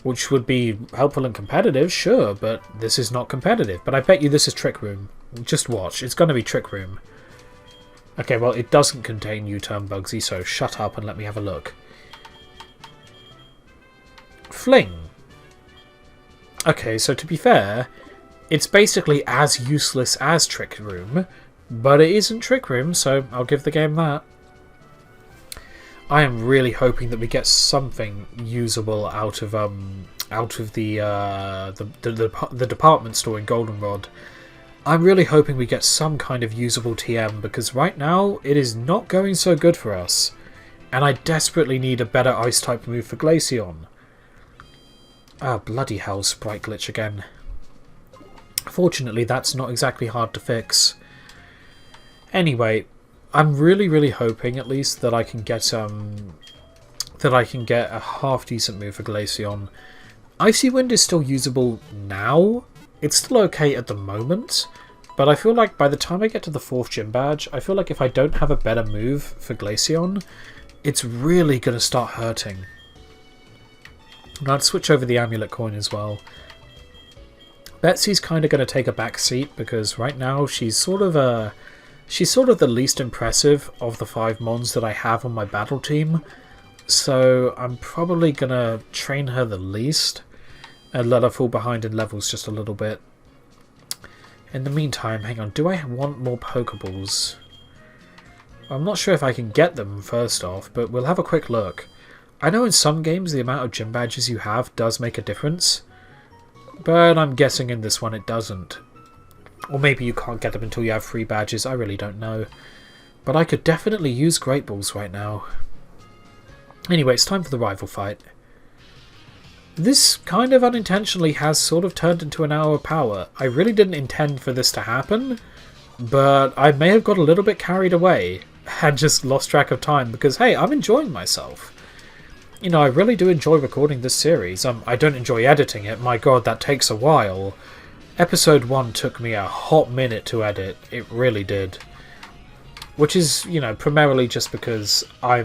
A: which would be helpful and competitive, sure, but this is not competitive. But I bet you this is Trick Room. Just watch. It's going to be Trick Room. Okay, well, it doesn't contain U-turn, Bugsy, so shut up and let me have a look. Fling. Okay, so to be fair, it's basically as useless as Trick Room, but it isn't Trick Room, so I'll give the game that. I am really hoping that we get something usable out of the department store in Goldenrod. I'm really hoping we get some kind of usable TM, because right now it is not going so good for us, and I desperately need a better ice type move for Glaceon. Ah, bloody hell, sprite glitch again. Fortunately, that's not exactly hard to fix. Anyway, I'm really hoping at least that I can get a half decent move for Glaceon. Icy Wind is still usable now. It's still okay at the moment, but I feel like by the time I get to the 4th gym badge, I feel like if I don't have a better move for Glaceon, it's really going to start hurting. And I'd switch over the amulet coin as well. Betsy's kind of going to take a back seat because right now she's sort of the least impressive of the 5 mons that I have on my battle team. So I'm probably going to train her the least and let her fall behind in levels just a little bit. In the meantime, hang on, do I want more Pokeballs? I'm not sure if I can get them first off, but we'll have a quick look. I know in some games the amount of gym badges you have does make a difference, but I'm guessing in this one it doesn't. Or maybe you can't get them until you have 3 badges, I really don't know. But I could definitely use Great Balls right now. Anyway, it's time for the rival fight. This kind of unintentionally has sort of turned into an hour of power. I really didn't intend for this to happen, but I may have got a little bit carried away and just lost track of time because, hey, I'm enjoying myself. You know, I really do enjoy recording this series. I don't enjoy editing it. My god, that takes a while. Episode 1 took me a hot minute to edit. It really did. Which is, you know, primarily just because I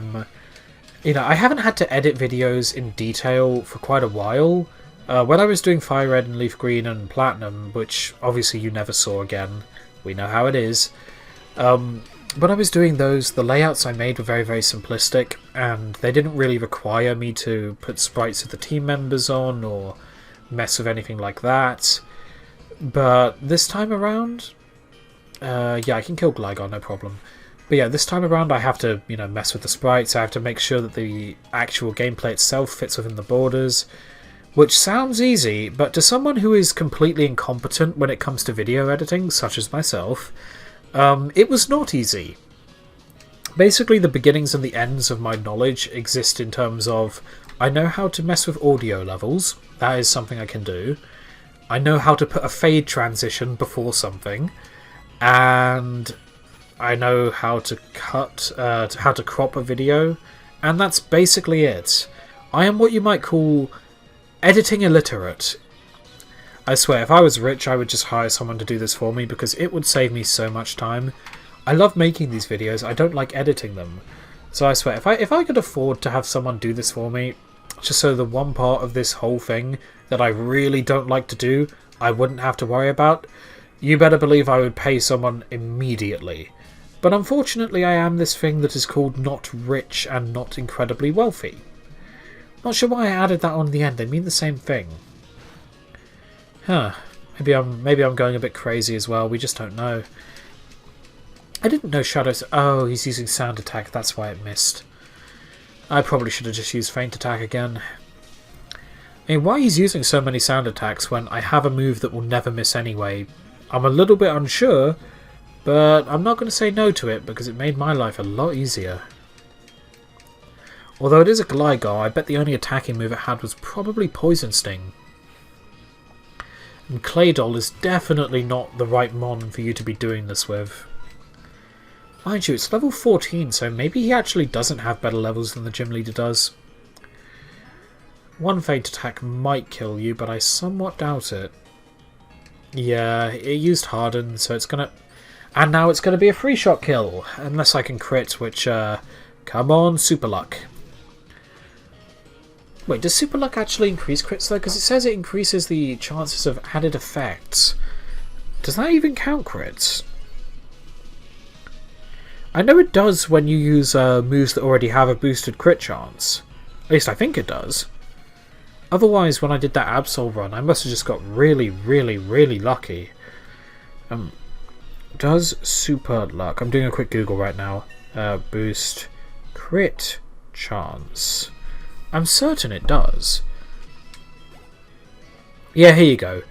A: haven't had to edit videos in detail for quite a while. When I was doing Fire Red and Leaf Green and Platinum, which obviously you never saw again, we know how it is. When I was doing those, the layouts I made were very simplistic, and they didn't really require me to put sprites of the team members on or mess with anything like that. But this time around, yeah, I can kill Gligar, no problem. But yeah, this time around I have to, you know, mess with the sprites. I have to make sure that the actual gameplay itself fits within the borders, which sounds easy, but to someone who is completely incompetent when it comes to video editing, such as myself, it was not easy. Basically, the beginnings and the ends of my knowledge exist in terms of I know how to mess with audio levels. That is something I can do. I know how to put a fade transition before something, and I know how to how to crop a video, and that's basically it. I am what you might call editing illiterate. I swear, if I was rich, I would just hire someone to do this for me because it would save me so much time. I love making these videos, I don't like editing them. So I swear, if I could afford to have someone do this for me, just so the one part of this whole thing that I really don't like to do, I wouldn't have to worry about, you better believe I would pay someone immediately. But unfortunately I am this thing that is called not rich and not incredibly wealthy. Not sure why I added that on the end, they mean the same thing. Huh, maybe I'm going a bit crazy as well, we just don't know. I didn't know Shadows... Oh, he's using Sound Attack, that's why it missed. I probably should have just used Feint Attack again. I mean, why he's using so many sound attacks when I have a move that will never miss anyway, I'm a little bit unsure, but I'm not going to say no to it because it made my life a lot easier. Although it is a Gligar, I bet the only attacking move it had was probably Poison Sting. And Claydol is definitely not the right mon for you to be doing this with. Mind you, it's level 14, so maybe he actually doesn't have better levels than the gym leader does. One feint attack might kill you, but I somewhat doubt it. Yeah, it used Harden, so it's gonna... And now it's gonna be a free shot kill, unless I can crit, which, come on, Super Luck. Wait, does Super Luck actually increase crits though? Because it says it increases the chances of added effects. Does that even count crits? I know it does when you use moves that already have a boosted crit chance. At least I think it does. Otherwise, when I did that Absol run, I must have just got really, really, really lucky. Does Super Luck... I'm doing a quick Google right now. Boost crit chance. I'm certain it does. Yeah, here you go.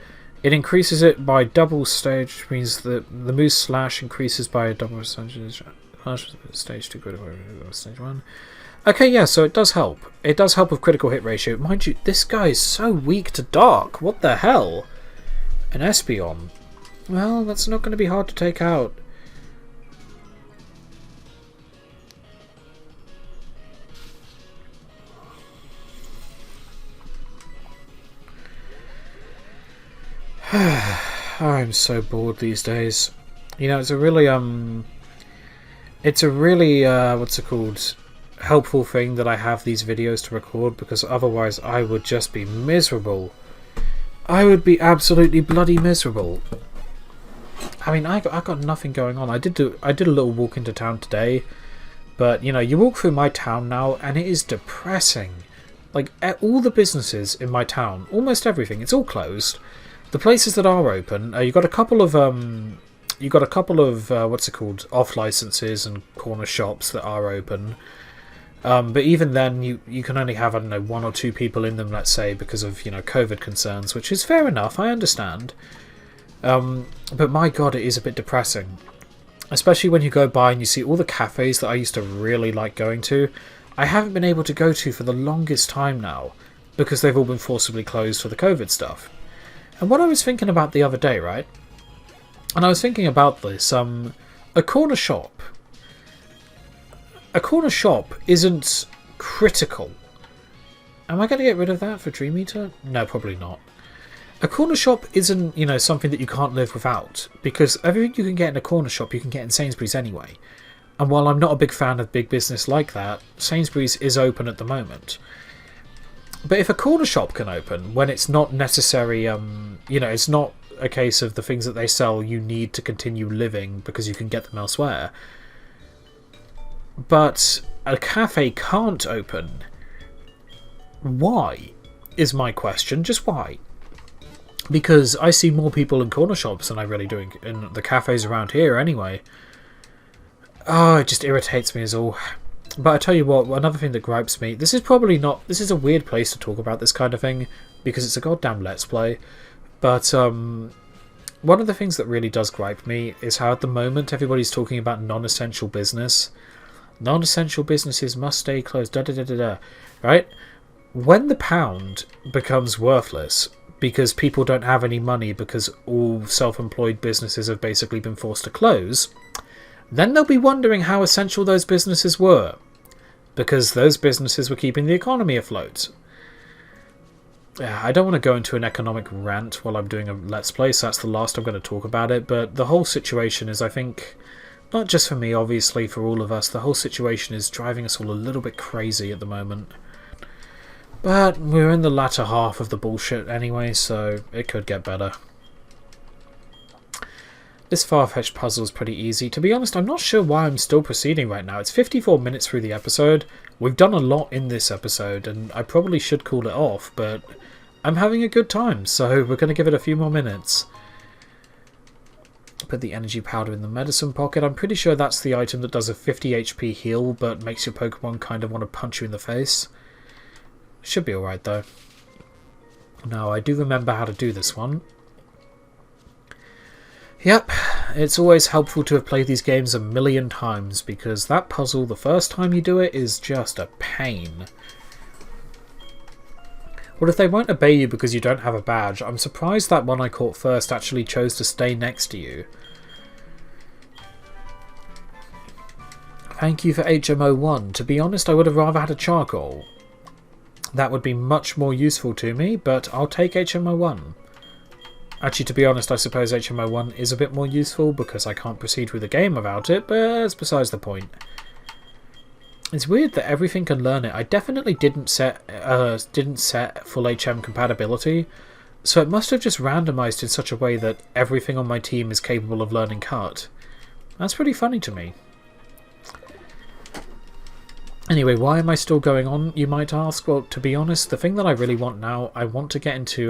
A: It increases it by double stage, which means that the move slash increases by a double stage 2 critical stage 1. Okay, yeah, so it does help. It does help with critical hit ratio. Mind you, this guy is so weak to dark. What the hell? An Espeon. Well, that's not going to be hard to take out. I'm so bored these days. You know, it's a really what's it called, helpful thing that I have these videos to record, because otherwise I would just be miserable. I would be absolutely bloody miserable. I mean, I got nothing going on. I did a little walk into town today, but you know, you walk through my town now and it is depressing. Like, all the businesses in my town, almost everything, it's all closed. The places that are open, you got a couple of what's it called, off licenses and corner shops that are open. But even then, you can only have, I don't know, 1 or 2 people in them, let's say, because of, you know, COVID concerns, which is fair enough. I understand. But my God, it is a bit depressing, especially when you go by and you see all the cafes that I used to really like going to. I haven't been able to go to for the longest time now because they've all been forcibly closed for the COVID stuff. And what I was thinking about the other day, right? And I was thinking about this, a corner shop isn't critical. Am I going to get rid of that for Dream Eater? No, probably not. A corner shop isn't, you know, something that you can't live without, because everything you can get in a corner shop you can get in Sainsbury's anyway. And while I'm not a big fan of big business like that, Sainsbury's is open at the moment. But if a corner shop can open when it's not necessary, you know, it's not a case of the things that they sell you need to continue living because you can get them elsewhere. But a cafe can't open. Why? Is my question. Just why? Because I see more people in corner shops than I really do in the cafes around here anyway. Oh, it just irritates me as all. But I tell you what, another thing that gripes me, this is a weird place to talk about this kind of thing, because it's a goddamn Let's Play, but one of the things that really does gripe me is how at the moment everybody's talking about non-essential business. Non-essential businesses must stay closed, right? When the pound becomes worthless, because people don't have any money because all self-employed businesses have basically been forced to close, then they'll be wondering how essential those businesses were, because those businesses were keeping the economy afloat. I don't want to go into an economic rant while I'm doing a Let's Play, so that's the last I'm going to talk about it, but the whole situation is, I think, not just for me, obviously, for all of us, the whole situation is driving us all a little bit crazy at the moment. But we're in the latter half of the bullshit anyway, so it could get better. This far-fetched puzzle is pretty easy. To be honest, I'm not sure why I'm still proceeding right now. It's 54 minutes through the episode. We've done a lot in this episode, and I probably should call it off, but I'm having a good time, so we're going to give it a few more minutes. Put the energy powder in the medicine pocket. I'm pretty sure that's the item that does a 50 HP heal, but makes your Pokemon kind of want to punch you in the face. Should be alright, though. Now, I do remember how to do this one. Yep, it's always helpful to have played these games a million times, because that puzzle, the first time you do it, is just a pain. Well, if they won't obey you because you don't have a badge, I'm surprised that one I caught first actually chose to stay next to you. Thank you for HMO1. To be honest, I would have rather had a charcoal. That would be much more useful to me, but I'll take HMO1. Actually, to be honest, I suppose HMO1 is a bit more useful because I can't proceed with the game without it, but that's besides the point. It's weird that everything can learn it. I definitely didn't set full HM compatibility, so it must have just randomized in such a way that everything on my team is capable of learning cut. That's pretty funny to me. Anyway, why am I still going on, you might ask? Well, to be honest, the thing that I really want now, I want to get into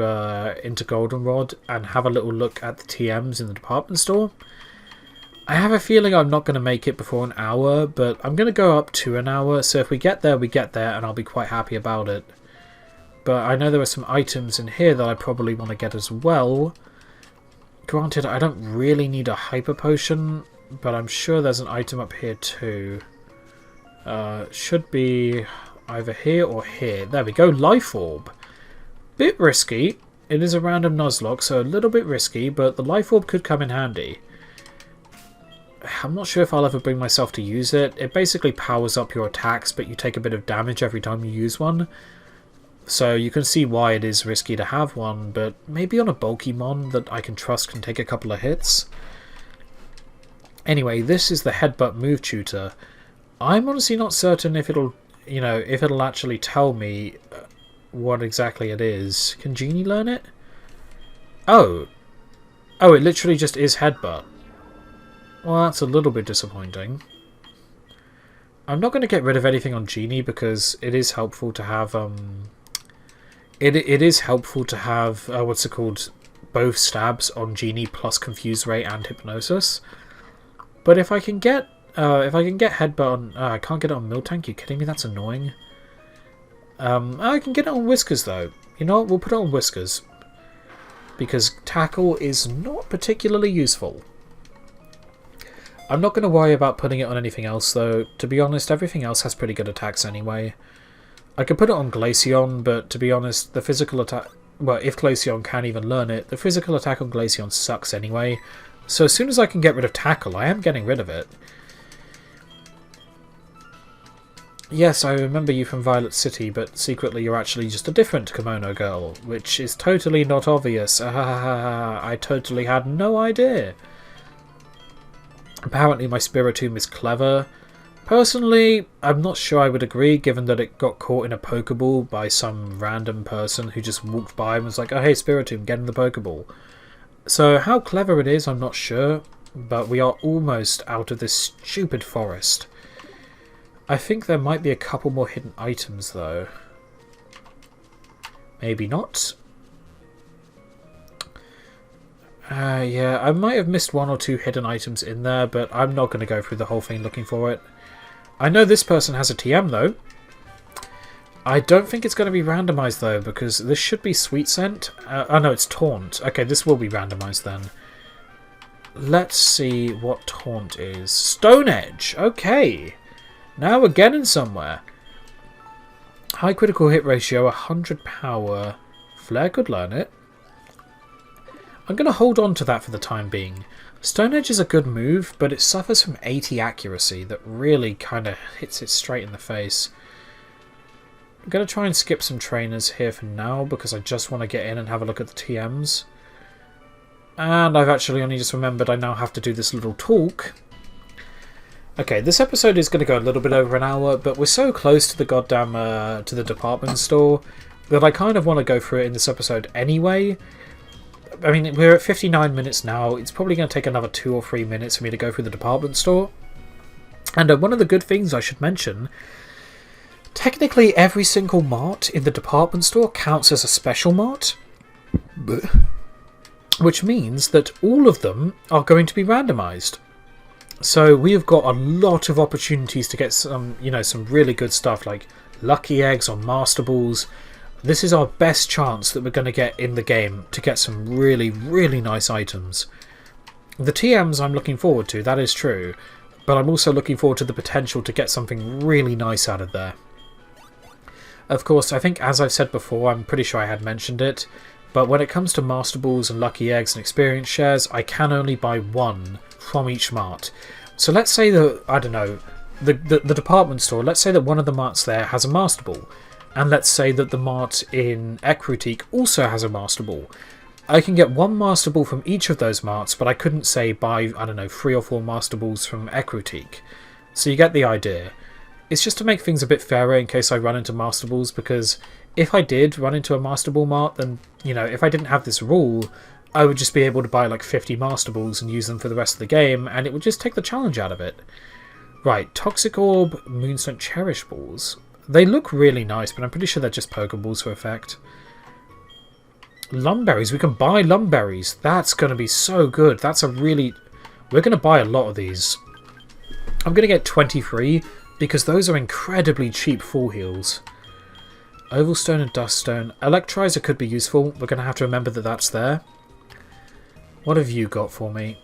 A: Goldenrod and have a little look at the TMs in the department store. I have a feeling I'm not going to make it before an hour, but I'm going to go up to an hour, so if we get there, and I'll be quite happy about it. But I know there are some items in here that I probably want to get as well. Granted, I don't really need a hyper potion, but I'm sure there's an item up here too. Should be either here or here. There we go, Life Orb. Bit risky. It is a random Nuzlocke, so a little bit risky, but the Life Orb could come in handy. I'm not sure if I'll ever bring myself to use it. It basically powers up your attacks, but you take a bit of damage every time you use one. So you can see why it is risky to have one, but maybe on a bulky mon that I can trust can take a couple of hits. Anyway, this is the Headbutt Move Tutor. I'm honestly not certain if it'll, if it'll actually tell me what exactly it is. Can Genie learn it? Oh, it literally just is Headbutt. Well, that's a little bit disappointing. I'm not going to get rid of anything on Genie because it is helpful to have, it is helpful to have, what's it called, both stabs on Genie plus Confuse Ray and Hypnosis. But if I can get Headbutt on... I can't get it on Miltank, you kidding me? That's annoying. I can get it on Whiskers, though. You know what? We'll put it on Whiskers. Because Tackle is not particularly useful. I'm not going to worry about putting it on anything else, though. To be honest, everything else has pretty good attacks anyway. I could put it on Glaceon, but to be honest, the physical attack... Well, if Glaceon can even learn it, the physical attack on Glaceon sucks anyway. So as soon as I can get rid of Tackle, I am getting rid of it. Yes, I remember you from Violet City, but secretly you're actually just a different kimono girl, which is totally not obvious. I totally had no idea. Apparently my Spiritomb is clever. Personally, I'm not sure I would agree, given that it got caught in a Pokeball by some random person who just walked by and was like, oh hey Spiritomb, get in the Pokeball. So how clever it is, I'm not sure, but we are almost out of this stupid forest. I think there might be a couple more hidden items, though. Maybe not. Yeah, I might have missed one or two hidden items in there, but I'm not going to go through the whole thing looking for it. I know this person has a TM, though. I don't think it's going to be randomized, though, because this should be Sweet Scent. Oh, no, it's Taunt. Okay, this will be randomized, then. Let's see what Taunt is. Stone Edge! Okay! Now we're getting somewhere. High critical hit ratio, 100 power. Flare could learn it. I'm going to hold on to that for the time being. Stone Edge is a good move, but it suffers from 80 accuracy that really kind of hits it straight in the face. I'm going to try and skip some trainers here for now because I just want to get in and have a look at the TMs. And I've actually only just remembered I now have to do this little talk. Okay, this episode is going to go a little bit over an hour, but we're so close to the goddamn, to the department store that I kind of want to go through it in this episode anyway. I mean, we're at 59 minutes now. It's probably going to take another 2 or 3 minutes for me to go through the department store. And one of the good things I should mention, technically every single mart in the department store counts as a special mart, which means that all of them are going to be randomized. So we have got a lot of opportunities to get some, some really good stuff like Lucky Eggs or Master Balls. This is our best chance that we're going to get in the game to get some really, really nice items. The TMs I'm looking forward to, that is true, but I'm also looking forward to the potential to get something really nice out of there. Of course, I think, as I've said before, I'm pretty sure I had mentioned it, but when it comes to Master Balls and Lucky Eggs and Experience Shares, I can only buy one from each mart. So let's say that, I don't know, the department store, let's say that one of the marts there has a Master Ball, and let's say that the mart in Ecruteak also has a Master Ball. I can get one Master Ball from each of those marts, but I couldn't, say, buy, I don't know, 3 or 4 Master Balls from Ecruteak. So you get the idea. It's just to make things a bit fairer in case I run into Master Balls, because if I did run into a Master Ball mart, then, you know, if I didn't have this rule, I would just be able to buy like 50 Master Balls and use them for the rest of the game, and it would just take the challenge out of it. Right, Toxic Orb, Moonstone Cherish Balls. They look really nice, but I'm pretty sure they're just Pokeballs for effect. Lumberries, we can buy Lumberries. That's going to be so good. That's a really... We're going to buy a lot of these. I'm going to get 23, because those are incredibly cheap full heals. Ovalstone and Duststone. Electrizer could be useful. We're going to have to remember that that's there. What have you got for me?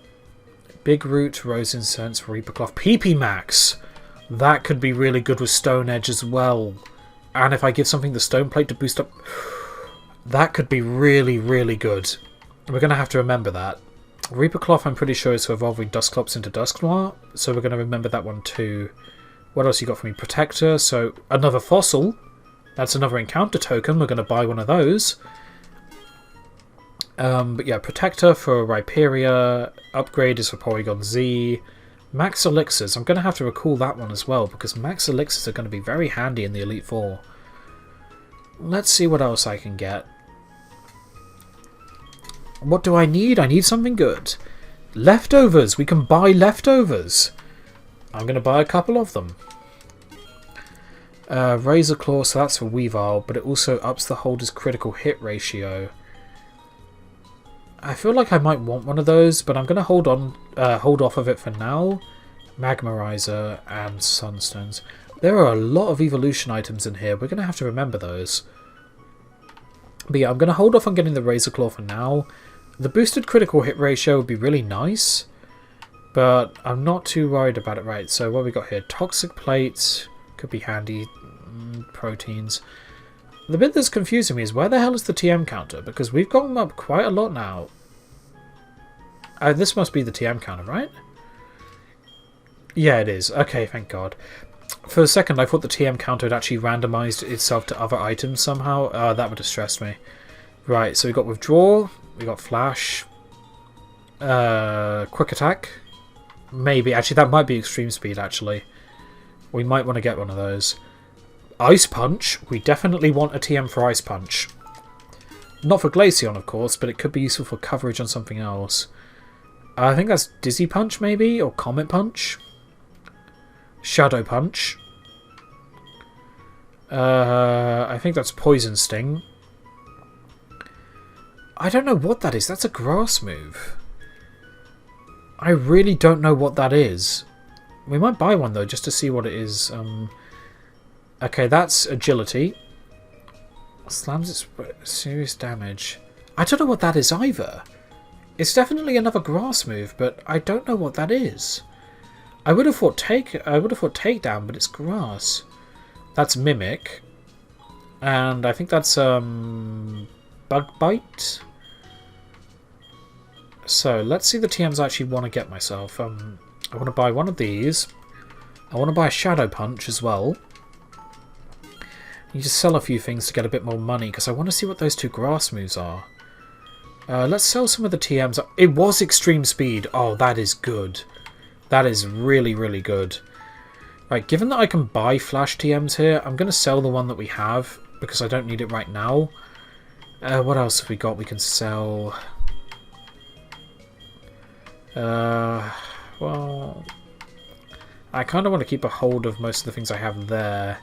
A: Big Root, Rose Incense, Reaper Cloth. PP Max! That could be really good with Stone Edge as well. And if I give something the Stone Plate to boost up... That could be really, really good. We're going to have to remember that. Reaper Cloth, I'm pretty sure, is for evolving Dusclops into Dusknoir, so we're going to remember that one too. What else you got for me? Protector, so another Fossil. That's another encounter token. We're going to buy one of those. But yeah, Protector for Rhyperia. Upgrade is for Porygon Z. Max Elixirs. I'm going to have to recall that one as well, because Max Elixirs are going to be very handy in the Elite Four. Let's see what else I can get. What do I need? I need something good. Leftovers. We can buy leftovers. I'm going to buy a couple of them. Razor Claw, so that's for Weavile, but it also ups the holder's critical hit ratio. I feel like I might want one of those, but I'm going to hold off of it for now. Magmarizer and Sunstones. There are a lot of evolution items in here. We're going to have to remember those. But yeah, I'm going to hold off on getting the Razor Claw for now. The boosted critical hit ratio would be really nice, but I'm not too worried about it. Right, so what have we got here? Toxic Plates could be handy. Proteins. The bit that's confusing me is where the hell is the TM counter? Because we've gotten up quite a lot now. This must be the TM counter, right? Yeah, it is. Okay, thank God. For a second, I thought the TM counter had actually randomized itself to other items somehow. That would have stressed me. Right, so we got Withdraw, we got Flash, Quick Attack. Maybe. Actually, that might be Extreme Speed, actually. We might want to get one of those. Ice Punch. We definitely want a TM for Ice Punch. Not for Glaceon, of course, but it could be useful for coverage on something else. I think that's Dizzy Punch, maybe? Or Comet Punch? Shadow Punch. I think that's Poison Sting. I don't know what that is. That's a grass move. I really don't know what that is. We might buy one, though, just to see what it is. Okay, that's Agility. Slams its serious damage. I don't know what that is either. It's definitely another grass move, but I don't know what that is. I would have thought Takedown, but it's grass. That's Mimic. And I think that's Bug Bite. So let's see the TMs I actually want to get myself. I want to buy one of these. I want to buy a Shadow Punch as well. You just sell a few things to get a bit more money, because I want to see what those two grass moves are. Let's sell some of the TMs. It was Extreme Speed. Oh, that is good. That is really, really good. Right, given that I can buy Flash TMs here, I'm going to sell the one that we have, because I don't need it right now. What else have we got we can sell? Well, I kind of want to keep a hold of most of the things I have there.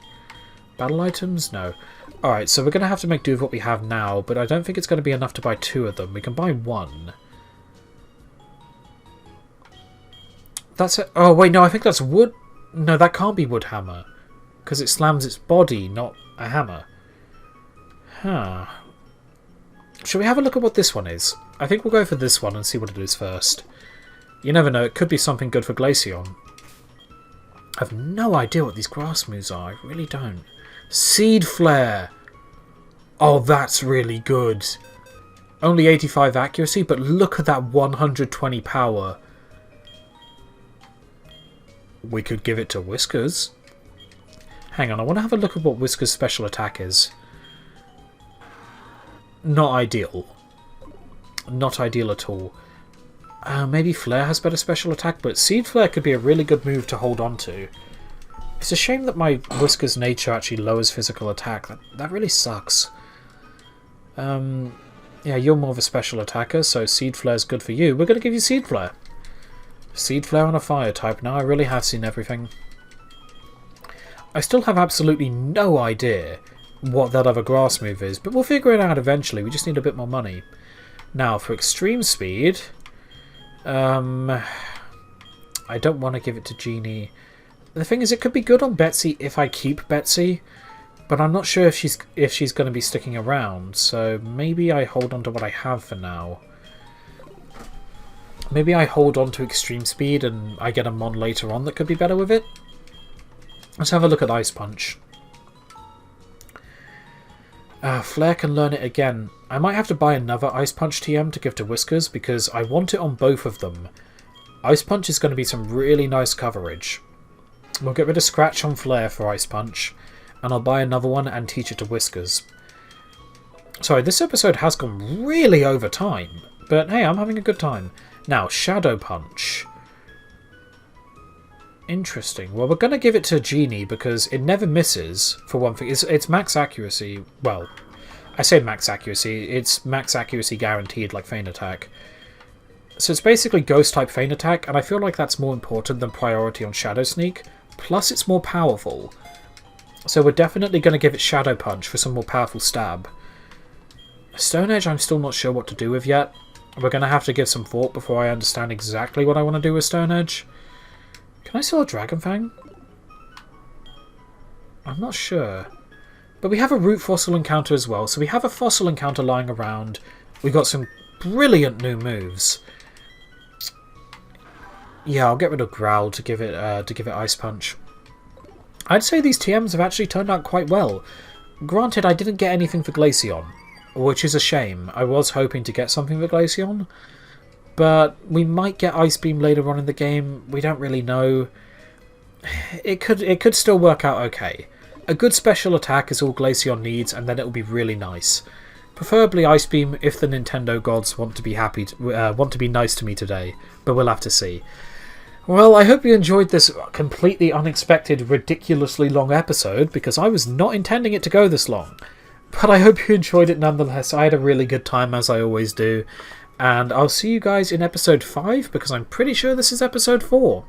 A: Battle items? No. Alright, so we're going to have to make do with what we have now, but I don't think it's going to be enough to buy 2 of them. We can buy 1. That's it. Oh, wait, no, I think that's wood. No, that can't be wood hammer, because it slams its body, not a hammer. Huh. Shall we have a look at what this one is? I think we'll go for this one and see what it is first. You never know, it could be something good for Glaceon. I have no idea what these grass moves are, I really don't. Seed Flare. Oh, that's really good. Only 85 accuracy, but look at that 120 power. We could give it to Whiskers. Hang on, I want to have a look at what Whiskers' special attack is. Not ideal. Not ideal at all. Maybe Flare has better special attack, but Seed Flare could be a really good move to hold on to. It's a shame that my Whiskers' nature actually lowers physical attack. That really sucks. Yeah, you're more of a special attacker, so Seed Flare's good for you. We're going to give you Seed Flare. Seed Flare on a fire type. Now I really have seen everything. I still have absolutely no idea what that other grass move is, but we'll figure it out eventually. We just need a bit more money. Now, for extreme speed... I don't want to give it to Genie. The thing is, it could be good on Betsy if I keep Betsy, but I'm not sure if she's going to be sticking around, so maybe I hold on to what I have for now. Maybe I hold on to extreme speed and I get a mon later on that could be better with it. Let's have a look at Ice Punch. Flare can learn it again. I might have to buy another Ice Punch TM to give to Whiskers because I want it on both of them. Ice Punch is going to be some really nice coverage. We'll get rid of Scratch on Flare for Ice Punch, and I'll buy another one and teach it to Whiskers. Sorry, this episode has gone really over time, but hey, I'm having a good time. Now, Shadow Punch. Interesting. Well, we're going to give it to Genie because it never misses, for one thing. It's max accuracy. Well, I say max accuracy. It's max accuracy guaranteed, like Feint Attack. So it's basically Ghost-type Feint Attack, and I feel like that's more important than priority on Shadow Sneak. Plus, it's more powerful. So we're definitely going to give it Shadow Punch for some more powerful stab. Stone Edge, I'm still not sure what to do with yet. We're going to have to give some thought before I understand exactly what I want to do with Stone Edge. Can I sell a Dragon Fang? I'm not sure. But we have a Root Fossil encounter as well, so we have a Fossil encounter lying around. We've got some brilliant new moves. Yeah, I'll get rid of Growl to give it Ice Punch. I'd say these TMs have actually turned out quite well. Granted, I didn't get anything for Glaceon, which is a shame. I was hoping to get something for Glaceon. But we might get Ice Beam later on in the game. We don't really know. It could still work out okay. A good special attack is all Glaceon needs, and then it will be really nice. Preferably Ice Beam if the Nintendo gods want to be nice to me today. But we'll have to see. Well, I hope you enjoyed this completely unexpected, ridiculously long episode, because I was not intending it to go this long. But I hope you enjoyed it nonetheless. I had a really good time, as I always do. And I'll see you guys in episode 5, because I'm pretty sure this is episode 4.